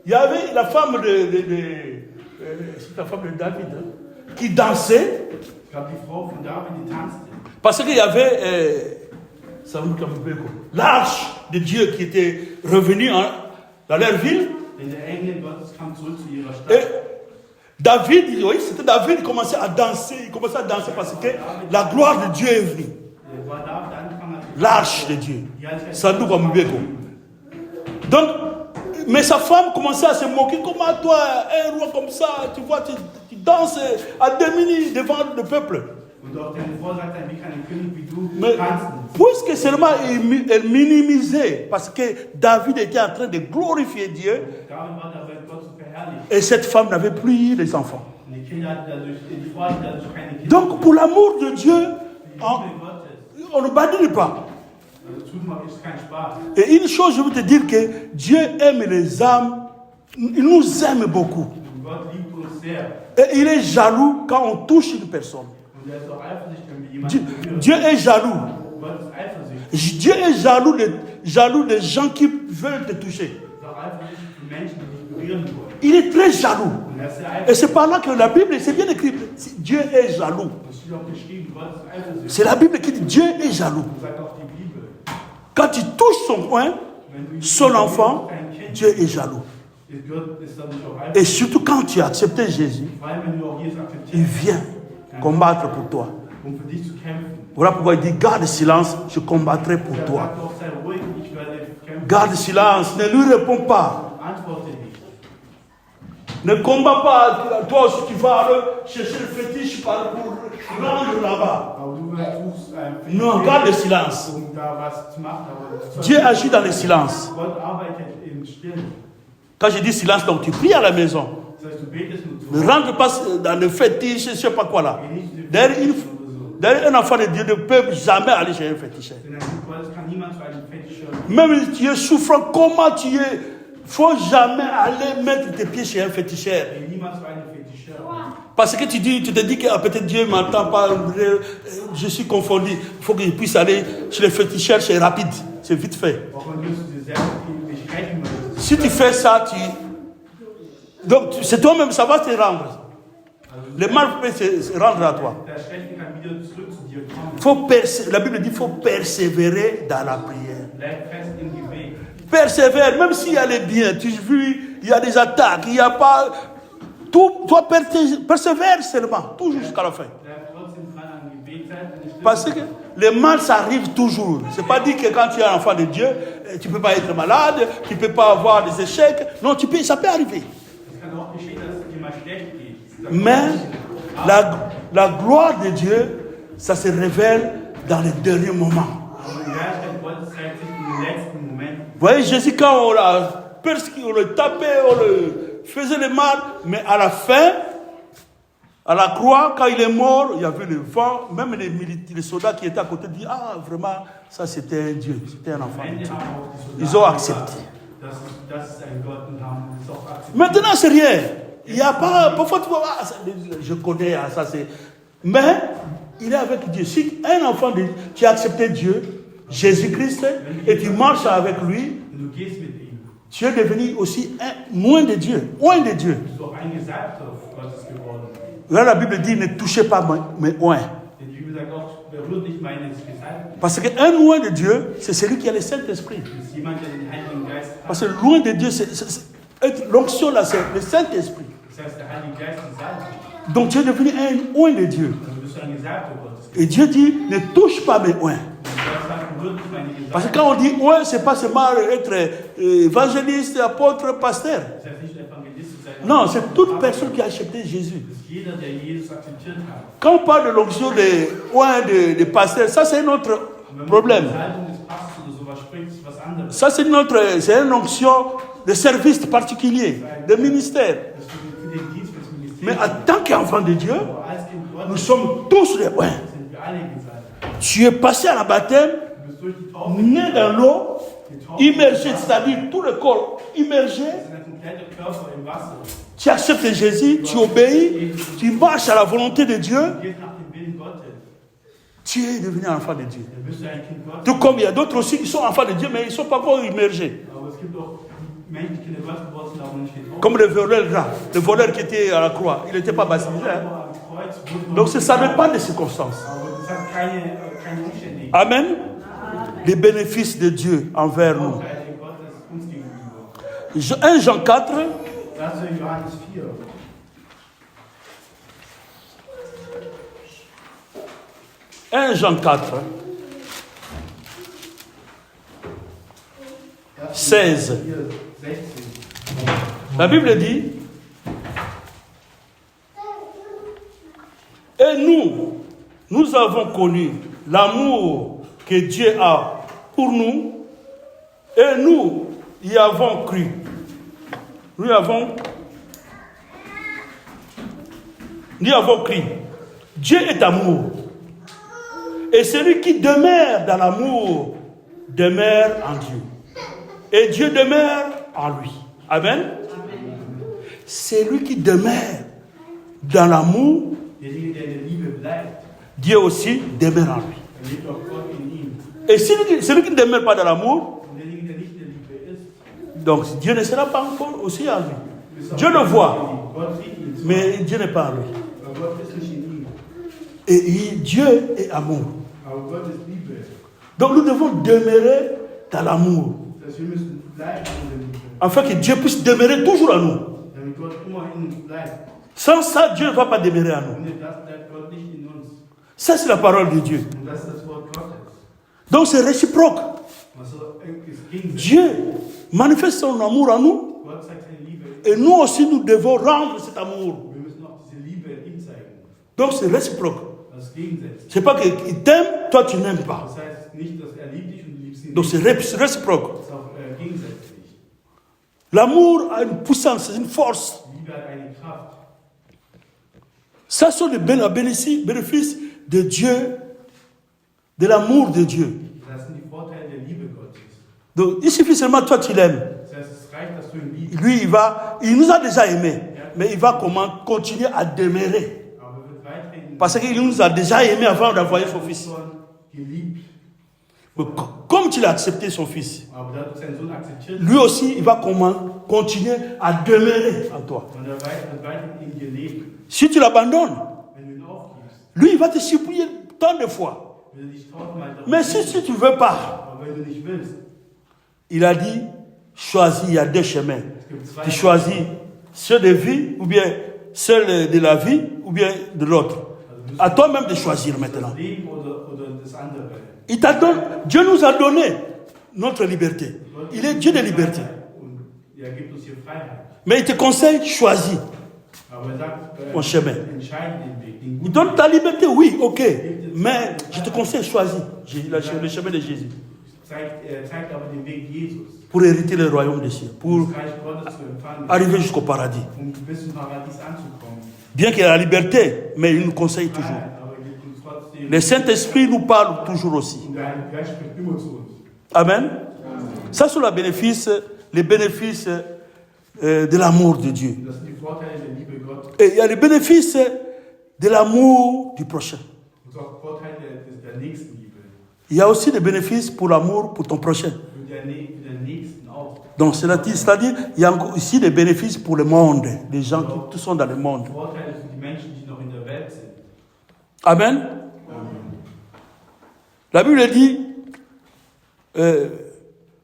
il y avait la femme c'est la femme de David qui dansait. Parce qu'il y avait l'arche de Dieu qui était revenue dans leur ville. Et David, oui, c'était David qui commençait à danser. Il commençait à danser parce que la gloire de Dieu est venue. L'arche de Dieu. Donc, mais sa femme commençait à se moquer. Comment toi, un roi comme ça, tu vois, tu danses à demi devant le peuple. Mais puisque seulement elle minimisait, parce que David était en train de glorifier Dieu, et cette femme n'avait plus les enfants. Donc, pour l'amour de Dieu, on ne badine pas. Et une chose, je veux te dire que Dieu aime les âmes, il nous aime beaucoup. Et il est jaloux quand on touche une personne. Dieu est jaloux. Dieu est jaloux des gens qui veulent te toucher. Menschen, die dich berühren wollen. Il est très jaloux. Und er ist sehr Et eifersüchtig. c'est par là que la Bible, c'est bien écrit, Dieu est jaloux. Es steht auch geschrieben, Gott ist eifersüchtig. C'est la Bible qui dit Dieu est jaloux. Und sagt auch die Bibel. Quand il touche son coin, Wenn du ihn son enfant, dein Kind, Dieu est jaloux. Gott ist dann nicht auch Et eifersüchtig. surtout quand tu as accepté Jésus, Vor allem, wenn du auch Jesus il akzeptierst, vient combattre pour toi. für dich zu kämpfen. Voilà pourquoi il dit garde silence, je combattrai pour Er toi. sagt auch, sei ruhig, ich werde kämpfen. Garde silence, ne lui réponds pas. Antworte nicht. Ne combat pas. Toi aussi tu vas aller chercher le fétiche pour rendre là-bas. Aber du versuchst für Non, garde silence. um da was zu machen. Aber Dieu agit dans le silence. Gott arbeitet im Stillen. Quand je dis silence, donc tu pries à la maison. Das heißt, du betest nur zu. Ne rentre pas dans le fétiche, je ne sais pas quoi là. Geh nicht in den D'ailleurs, Fetisch oder so. d'ailleurs, un enfant de Dieu ne peut jamais aller chez un féticheur. Denn ein Kind Gottes kann niemand zu einem Fetisch Même si tu es souffrant, comment tu es, il ne faut jamais aller mettre tes pieds chez un féticheur. niemand zu einem Fetischeur. Parce que tu te dis que ah, peut-être Dieu ne m'entend pas, je suis confondu. Il faut que je puisse aller chez les féticheurs, c'est rapide, c'est vite fait. Auch wenn du zu dir selbst nicht reichen möchtest. Si tu fais ça, donc c'est toi-même, ça va te rendre. Le mal peut se rendre à toi. Der Schlechte kann wieder zurück zu dir kommen. La Bible dit qu'il faut persévérer dans la prière. Bleib fest im Gebet. Persévère, même s'il y a les biens, tu as vu, il y a des attaques, il n'y a pas. Tout, toi, persévère seulement, toujours jusqu'à la fin. Bleib trotzdem dran am Gebet, sei deine Parce que le mal, ça arrive toujours. Ce n'est pas dit que quand tu es un enfant de Dieu, tu ne peux pas être malade, tu ne peux pas avoir des échecs. Non, ça peut arriver. Es kann auch geschehen, dass es dir mal schlecht geht. Mais la gloire de Dieu, ça se révèle dans les derniers moments. Aber die Herrlichkeit Gottes zeigt sich in den letzten Momenten. Vous voyez, Jésus, quand on l'a persécuté, on le tapait, on le faisait le mal, mais à la fin, à la croix, quand il est mort, il y avait le vent, même les soldats qui étaient à côté disent, ah, vraiment, ça c'était un Dieu, c'était un enfant de Dieu. Ils ont accepté. Das ist ein Gott und haben es auch akzeptiert. Maintenant, c'est rien. Il n'y a pas, parfois tu vois, ah, je connais, ah, ça c'est. Mais il est avec Dieu. Si un enfant de Dieu, tu as accepté Dieu, Jésus-Christ, et tu marches avec lui, Und du gehst mit ihm. tu es devenu aussi loin de Dieu. Loin de Dieu. Bist du auch ein Gesalbter Gottes geworden. Là, la Bible dit, ne touchez pas mes oins. Denn die Bibel sagt auch, berührt nicht meines Gesalbten. Parce qu'un loin de Dieu, c'est celui qui a le Saint-Esprit. Das ist jemand, der den Heiligen Geist hat. Parce que loin de Dieu, l'onction là, c'est le Saint-Esprit. Das heißt, der Heilige Geist ist salbt. Donc tu es devenu un loin de Dieu. Also bist du ein Gesalbter Gottes. Et Dieu dit, ne touche pas mes oins. Und Gott sagt, berührt nicht meine Parce que Gesalbten. quand on dit oin, c'est pas seulement être évangéliste, apôtre, pasteur. Das heißt nicht Evangelist zu sein. Non, c'est toute personne qui a accepté Jésus. Das ist jeder, der Jesus akzeptiert hat. Quand on parle de l'onction des oins de pasteur, ça c'est un autre Und wenn man problème. von der Salbung des Pastors oder sowas spricht, ist was anderes. Ça c'est une onction de service particulier, de ministère. Das ist für den Dienst, für das Mais Ministerium. en tant qu'enfant de Dieu, Aber als Kind nous Gottes sommes tous les oins. sind wir alle gesalbt. Tu es passé à la baptême, Du bist durch die Taufe né dans l'eau, getauft. immergé, c'est-à-dire tout le corps immergé. Das ist ein kompletter Körper im Wasser. Tu acceptes Jésus, tu obéis, tu marches à la volonté de Dieu, Du gehst nach dem Willen Gottes. tu es devenu un enfant de Dieu. Dann bist du ein Kind Gottes. Tout comme il y a d'autres aussi qui sont enfants de Dieu, mais ils ne sont pas encore immergés. Aber es gibt auch Menschen, die Kinder Gottes geworden sind, aber noch nicht getauft. Comme le voleur là, le voleur qui était à la croix, il n'était pas baptisé. Hein? Aber am Kreuz wurde noch Donc nicht ça ne getauft. dépend des circonstances. Aber das hat keine Umstände. Amen. Les bénéfices de Dieu envers nous. Vorteile Gottes uns gegenüber. 1 Jean 4, Das ist in Johannes 4. 1 Jean 4, 16. 16. La Bible dit, et nous avons connu l'amour que Dieu a pour nous, et nous y avons cru. Nous avons cru. Dieu est amour. Et celui qui demeure dans l'amour demeure en Dieu. Et Dieu demeure en lui. Amen. Celui qui demeure dans l'amour, Derjenige, der in der Liebe bleibt, Dieu aussi demeure en lui. dann lebt auch Gott in ihm. Et celui qui ne demeure pas dans l'amour, Und derjenige, der nicht in der Liebe ist, Donc Dieu ne sera pas encore aussi en lui. Dieu le voit, mais Dieu n'est pas en lui. Et Dieu est amour. Donc nous devons demeurer dans l'amour. Afin que Dieu puisse demeurer toujours en nous. Sans ça, Dieu ne va pas demeurer en nous. Ça, c'est la parole de Dieu. Donc c'est réciproque. Dieu manifeste son amour en nous. Et nous aussi, nous devons rendre cet amour. Donc c'est réciproque. C'est pas qu'il t'aime, toi tu n'aimes pas. Donc c'est réciproque. L'amour a une puissance, une force. Ça sont les bénéfices de Dieu, de l'amour de Dieu. Donc il suffit seulement toi tu l'aimes. Lui il nous a déjà aimés, mais il va continuer à demeurer. Parce qu'il nous a déjà aimés avant d'envoyer son fils. Mais comme tu l'as accepté son fils, lui aussi il va continuer à demeurer en toi. Si tu l'abandonnes, lui il va te supplier tant de fois. Mais si tu ne veux pas, il a dit, choisis, il y a deux chemins. Tu choisis ceux de vie, ou bien ceux de la vie, ou bien de l'autre. À toi-même de choisir maintenant. Il t'a donné, Dieu nous a donné notre liberté. Il est Dieu de liberté. Mais il te conseille, choisis mon chemin. Il donne ta liberté, oui, ok. Mais je te conseille, choisis le chemin de Jésus. Pour hériter le royaume des cieux, pour arriver jusqu'au paradis. Bien qu'il y ait la liberté, mais il nous conseille toujours. Le Saint-Esprit nous parle toujours aussi. Amen. Ça, sont les bénéfices de l'amour de Dieu. Et il y a les bénéfices de l'amour du prochain. Il y a aussi des bénéfices pour l'amour pour ton prochain. Donc, c'est-à-dire, il y a aussi des bénéfices pour le monde, les gens qui sont dans le monde. Amen. La Bible dit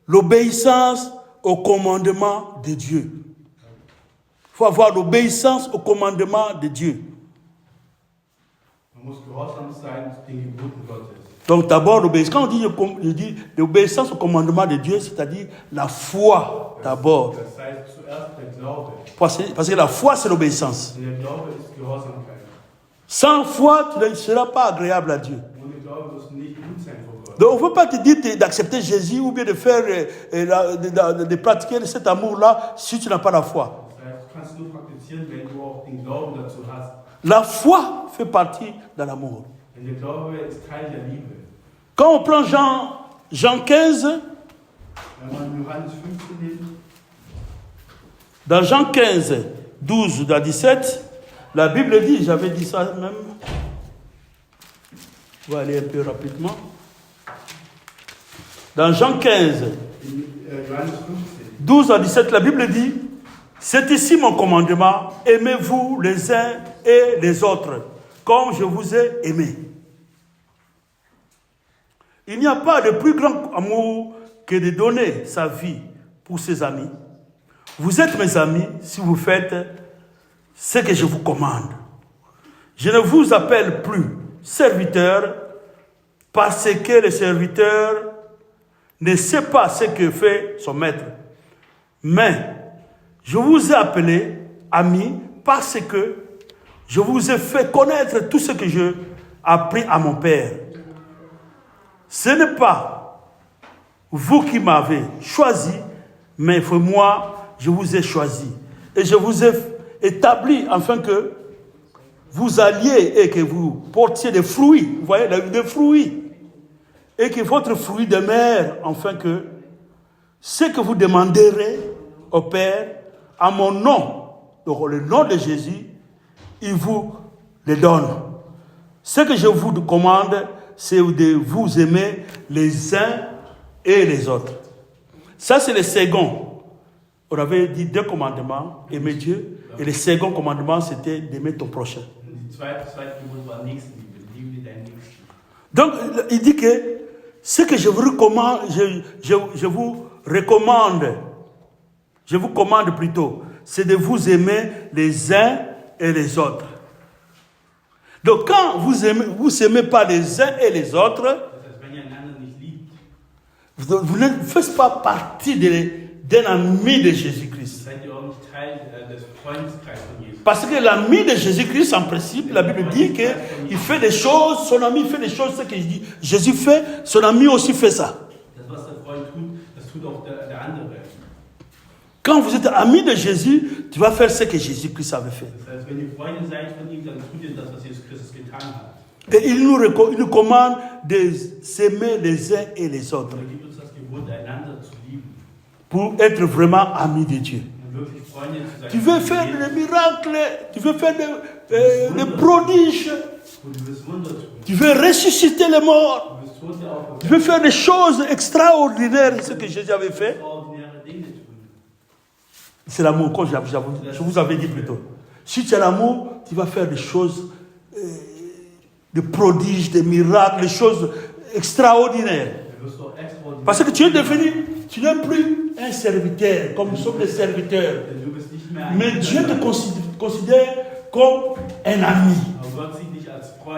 l'obéissance au commandement de Dieu. Il faut avoir l'obéissance au commandement de Dieu. Donc d'abord, l'obéissance. Quand on dit l'obéissance au commandement de Dieu, c'est-à-dire la foi d'abord. Parce que la foi, c'est l'obéissance. Sans foi, tu ne seras pas agréable à Dieu. Donc on ne veut pas te dire d'accepter Jésus ou bien de faire, de pratiquer cet amour-là si tu n'as pas la foi. La foi fait partie de l'amour. Quand on prend Jean 15, dans Jean 15, 12 à 17, la Bible dit, j'avais dit ça même, on va aller un peu rapidement. Dans Jean 15, 12 à 17, la Bible dit, c'est ici mon commandement, aimez-vous les uns et les autres, comme je vous ai aimé. Il n'y a pas de plus grand amour que de donner sa vie pour ses amis. Vous êtes mes amis si vous faites ce que je vous commande. Je ne vous appelle plus serviteur parce que le serviteur ne sait pas ce que fait son maître. Mais je vous ai appelé ami parce que je vous ai fait connaître tout ce que j'ai appris à mon Père. Ce n'est pas vous qui m'avez choisi, mais moi, je vous ai choisi. Et je vous ai établi afin que vous alliez et que vous portiez des fruits. Vous voyez, des fruits. Et que votre fruit demeure, afin que ce que vous demanderez au Père, à mon nom, donc le nom de Jésus, il vous le donne. Ce que je vous commande, c'est de vous aimer les uns et les autres. Ça, c'est le second. on avait dit 2 commandements, aimer Dieu, et le second commandement, c'était d'aimer ton prochain. Donc, il dit que ce que je vous recommande, je vous commande plutôt, c'est de vous aimer les uns et les autres. Donc, quand vous aimez pas les uns et les autres, vous ne faites pas partie d'un ami de Jésus-Christ. Parce que l'ami de Jésus-Christ, en principe, la Bible dit qu'il fait des choses, son ami fait des choses, ce que Jésus fait, son ami aussi fait ça. Quand vous êtes ami de Jésus, tu vas faire ce que Jésus-Christ avait fait. Et il nous commande de s'aimer les uns et les autres pour être vraiment amis de Dieu. Tu veux faire des miracles, tu veux faire des prodiges, tu veux ressusciter les morts, tu veux faire des choses extraordinaires, ce que Jésus avait fait. C'est l'amour, comme je vous avais dit plus tôt. Si tu as l'amour, tu vas faire des choses, des prodiges, des miracles, des choses extraordinaires. Parce que tu es devenu, tu n'es plus un serviteur, comme nous sommes des serviteurs. Mais Dieu te considère comme un ami.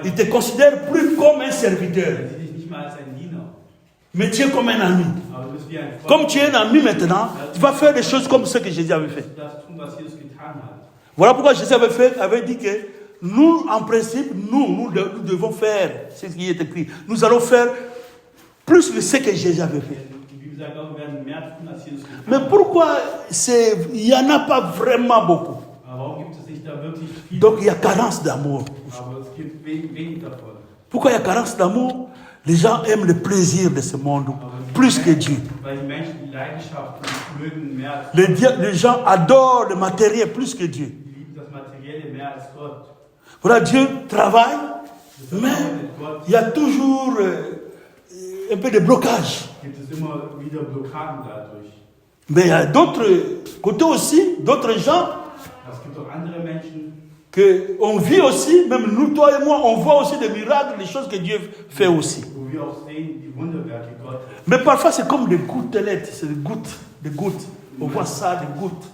Il te considère plus comme un serviteur. Mais tu es comme un ami. Comme tu es un ami maintenant, tu vas faire des choses comme ce que Jésus avait fait. Voilà pourquoi Jésus avait dit que nous, en principe, nous devons faire ce qui est écrit. Nous allons faire plus que ce que Jésus avait fait. Mais pourquoi il n'y en a pas vraiment beaucoup? Donc il y a carence d'amour. Pourquoi il y a carence d'amour? Les gens aiment le plaisir de ce monde plus que Dieu. Les gens adorent le matériel plus que Dieu. Voilà, Dieu travaille, mais il y a toujours un peu de blocage. Mais il y a d'autres côtés aussi, d'autres gens qu'on vit aussi, même nous, toi et moi, on voit aussi des miracles, des choses que Dieu fait aussi. Mais parfois c'est comme des gouttelettes, c'est des gouttes. On voit ça, des gouttes.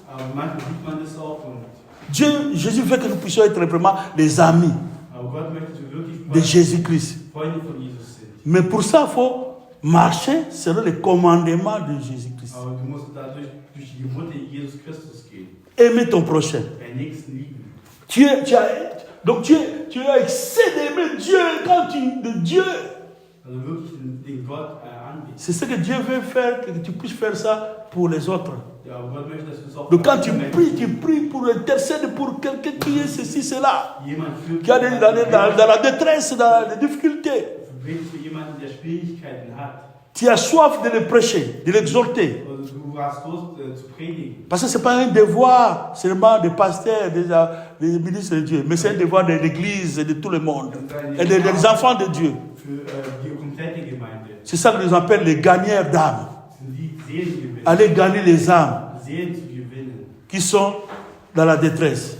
Jésus veut que nous puissions être vraiment des amis de Jésus-Christ. Mais pour ça, il faut marcher selon les commandements de Jésus-Christ. Aimer ton prochain. Donc tu as excès d'aimer Dieu quand de Dieu. C'est ce que Dieu veut faire, que tu puisses faire ça pour les autres. Donc quand tu pries pour intercéder pour quelqu'un qui est ceci, cela, qui a dans la détresse, dans les difficultés. Tu as soif de le prêcher, de l'exhorter. Parce que ce n'est pas un devoir seulement des pasteurs, des ministres de Dieu, mais c'est un devoir de l'Église et de tout le monde, et des enfants de Dieu. C'est ça que nous appelle les gagneurs d'âmes. Aller gagner les âmes qui sont dans la détresse.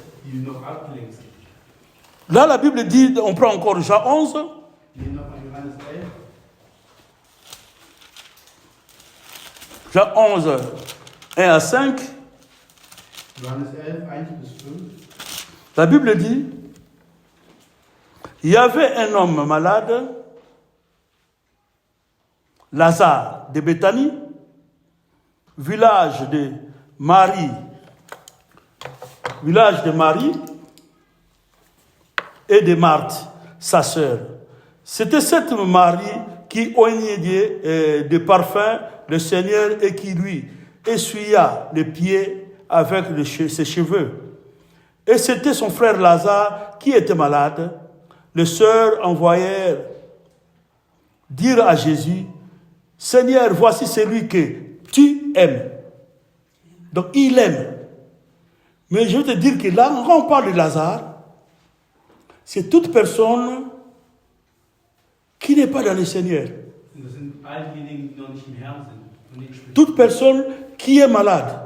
Là, la Bible dit, on prend encore Jean 11. Jean 11, 1 à 5. La Bible dit, il y avait un homme malade, Lazare de Béthanie, village de Marie et de Marthe, sa sœur. C'était cette Marie qui oignait de parfum le Seigneur et qui lui essuya les pieds avec ses cheveux. Et c'était son frère Lazare qui était malade. Les sœurs envoyèrent dire à Jésus, Seigneur, voici celui que tu aimes. Donc il aime. Mais je veux te dire que là, quand on parle de Lazare, c'est toute personne qui n'est pas dans le Seigneur. Toute personne qui est malade.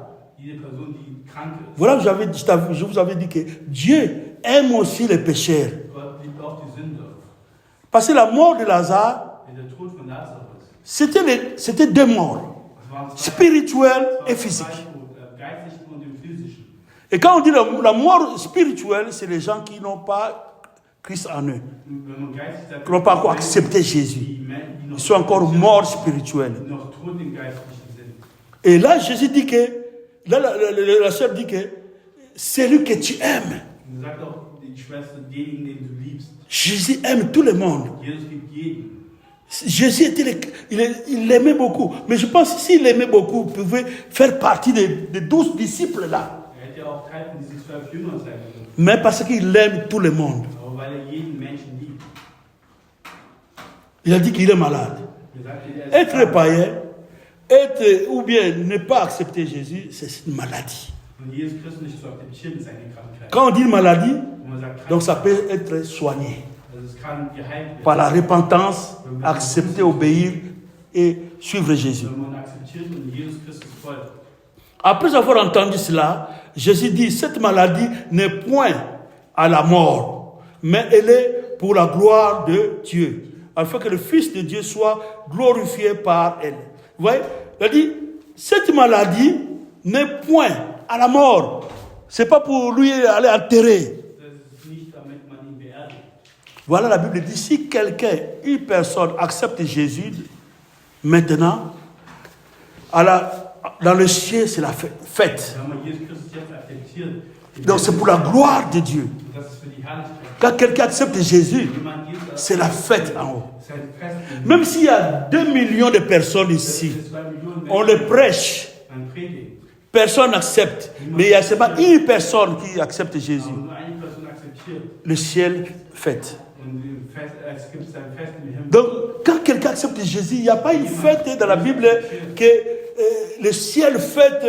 Voilà, je vous avais dit que Dieu aime aussi les pécheurs. Parce que la mort de Lazare, c'était deux morts, spirituelle et physique. Et quand on dit la mort spirituelle, c'est les gens qui n'ont pas Christ en eux, qui n'ont pas encore accepté Jésus. Ils sont encore morts spirituels. Et là, Jésus dit que, là, la sœur dit que c'est lui que tu aimes. Jésus aime tout le monde. Jésus il l'aimait beaucoup. Mais je pense que s'il l'aimait beaucoup, il pouvait faire partie des 12 disciples là. Mais parce qu'il aime tout le monde. Il a dit qu'il est malade. Être païen, ou bien ne pas accepter Jésus, c'est une maladie. Quand on dit maladie, donc ça peut être soigné par la repentance, accepter, obéir et suivre Jésus. Après avoir entendu cela, Jésus dit, cette maladie n'est point à la mort, mais elle est pour la gloire de Dieu, afin que le Fils de Dieu soit glorifié par elle. Vous voyez, il a dit, cette maladie n'est point à la mort. Ce n'est pas pour lui aller enterrer. Voilà, la Bible dit, si une personne accepte Jésus, maintenant, dans le ciel, c'est la fête. Donc c'est pour la gloire de Dieu. Quand quelqu'un accepte Jésus, c'est la fête en haut. Même s'il y a 2 millions de personnes ici, on le prêche, personne n'accepte. Mais il y a seulement une personne qui accepte Jésus. Le ciel fête. Donc, quand quelqu'un accepte Jésus, il n'y a pas une fête dans la Bible que le ciel fête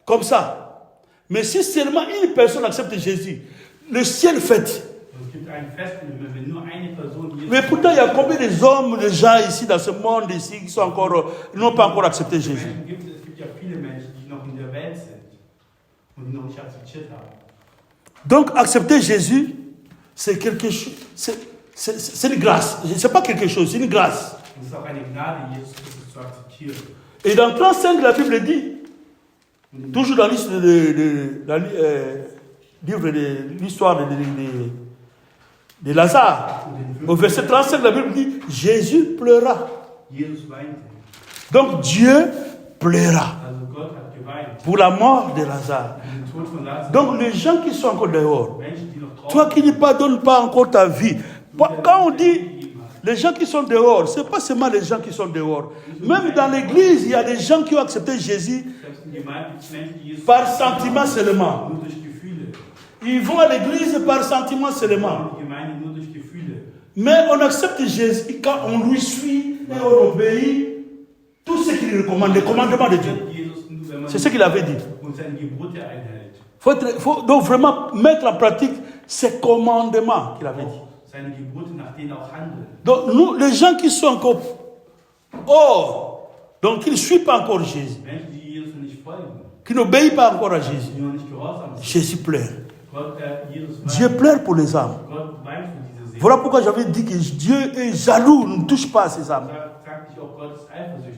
comme ça. Mais si seulement une personne accepte Jésus, le ciel fête. Mais pourtant, il y a combien d'hommes, de gens ici, dans ce monde ici, qui n'ont pas encore accepté Jésus? Donc, accepter Jésus, c'est quelque chose, c'est une grâce. Ce n'est pas quelque chose, c'est une grâce. Et dans 35, la Bible dit, toujours dans l'histoire de Lazare, au verset 35, la Bible dit, Jésus pleura. Donc Dieu pleura pour la mort de Lazare. Donc les gens qui sont encore dehors, toi qui ne pardonnes pas encore ta vie, quand on dit les gens qui sont dehors, ce n'est pas seulement les gens qui sont dehors. Même dans l'église, il y a des gens qui ont accepté Jésus par sentiment seulement. Ils vont à l'église par sentiment seulement. Mais on accepte Jésus quand on lui suit et on obéit tout ce qu'il recommande, les commandements de Dieu. C'est ce qu'il avait dit. Il faut donc vraiment mettre en pratique ces commandements qu'il avait dit. Donc nous, les gens qui sont encore hors, donc qui ne suivent pas encore Jésus, qui n'obéissent pas encore à Jésus, Jésus pleure. Dieu pleure pour les âmes. Voilà pourquoi j'avais dit que Dieu est jaloux, ne touche pas à ces âmes.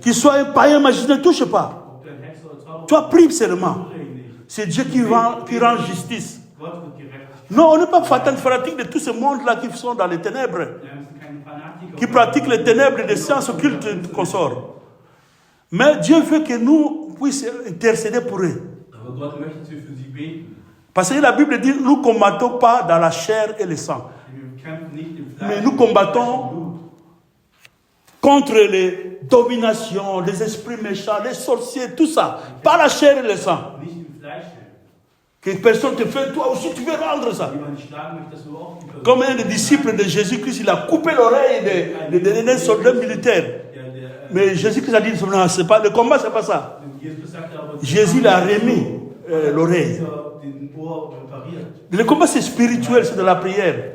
Qu'il soit un païen magique, ne touche pas. Toi, prie seulement. C'est Dieu qui rend justice. Non, on n'est pas fanatique de tout ce monde-là qui sont dans les ténèbres, qui pratiquent les ténèbres des sciences occultes qu'on sort. Mais Dieu veut que nous puissions intercéder pour eux. Parce que la Bible dit, nous ne combattons pas dans la chair et le sang. Mais nous combattons contre les dominations, les esprits méchants, les sorciers, tout ça. Pas la chair et le sang. Que personne te fait, toi aussi tu veux rendre ça. Comme un des disciples de Jésus-Christ, il a coupé l'oreille d'un soldat militaire. Mais Jésus-Christ a dit, non, c'est pas, le combat, c'est pas ça. Jésus l'a remis l'oreille. Le combat, c'est spirituel, c'est de la prière.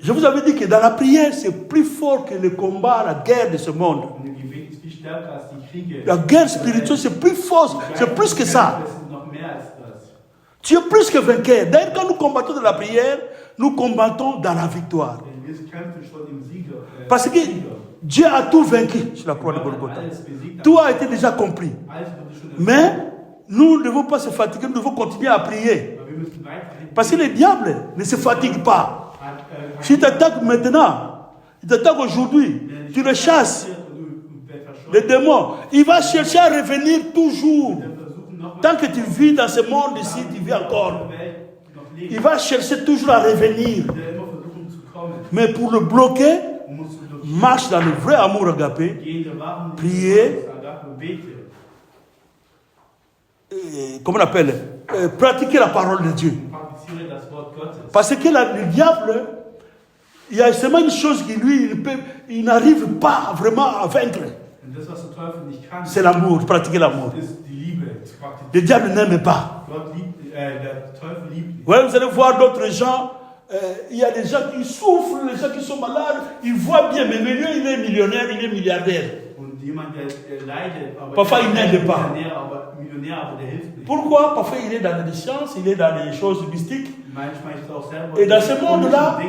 Je vous avais dit que dans la prière, c'est plus fort que le combat, la guerre de ce monde. viel stärker als die Kriege. La guerre spirituelle, c'est plus fort, c'est plus que ça. Das ist noch mehr als das. Tu es plus que vainqueur. D'ailleurs, quand nous combattons dans la prière, nous combattons dans la victoire. Denn wir kämpfen schon im Sieger. Parce que Dieu a tout vaincu sur la croix de Golgotha. Tout a été déjà compris. Mais nous ne devons pas se fatiguer, nous devons continuer à prier. Parce que le diable ne se fatigue pas. S'il t'attaque maintenant, il t'attaque aujourd'hui, tu le chasses. Le démon, il va chercher à revenir toujours. Tant que tu vis dans ce monde ici, tu vis encore. Il va chercher toujours à revenir. Mais pour le bloquer, marche dans le vrai amour agapé, prier, comment on appelle, pratiquer la parole de Dieu. Parce que le diable, il y a seulement une chose qui lui, il n'arrive pas vraiment à vaincre. C'est l'amour, pratiquer l'amour. Le diable n'aime pas. Ouais, vous allez voir d'autres gens, il y a des gens qui souffrent, les gens qui sont malades, ils voient bien, mais lui, il est millionnaire, il est milliardaire. Parfois, il n'aide pas. Pourquoi? Parfois, il est dans les sciences, il est dans les choses mystiques. Et dans ce monde-là,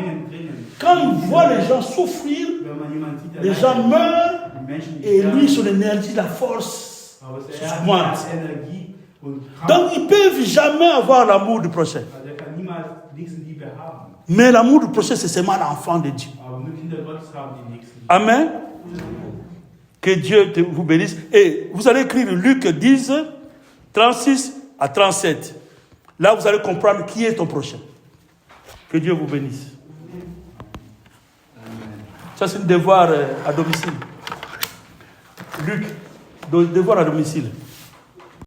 quand il voit les gens souffrir, les gens meurent, et lui, son énergie, la force, augmente. Donc, ils ne peuvent jamais avoir l'amour du prochain. Mais l'amour du prochain, c'est seulement l'enfant de Dieu. Amen. Que Dieu vous bénisse. Et vous allez écrire Luc 10, 36 à 37. Là, vous allez comprendre qui est ton prochain. Que Dieu vous bénisse. Ça, c'est un devoir à domicile. Luc, devoir à domicile.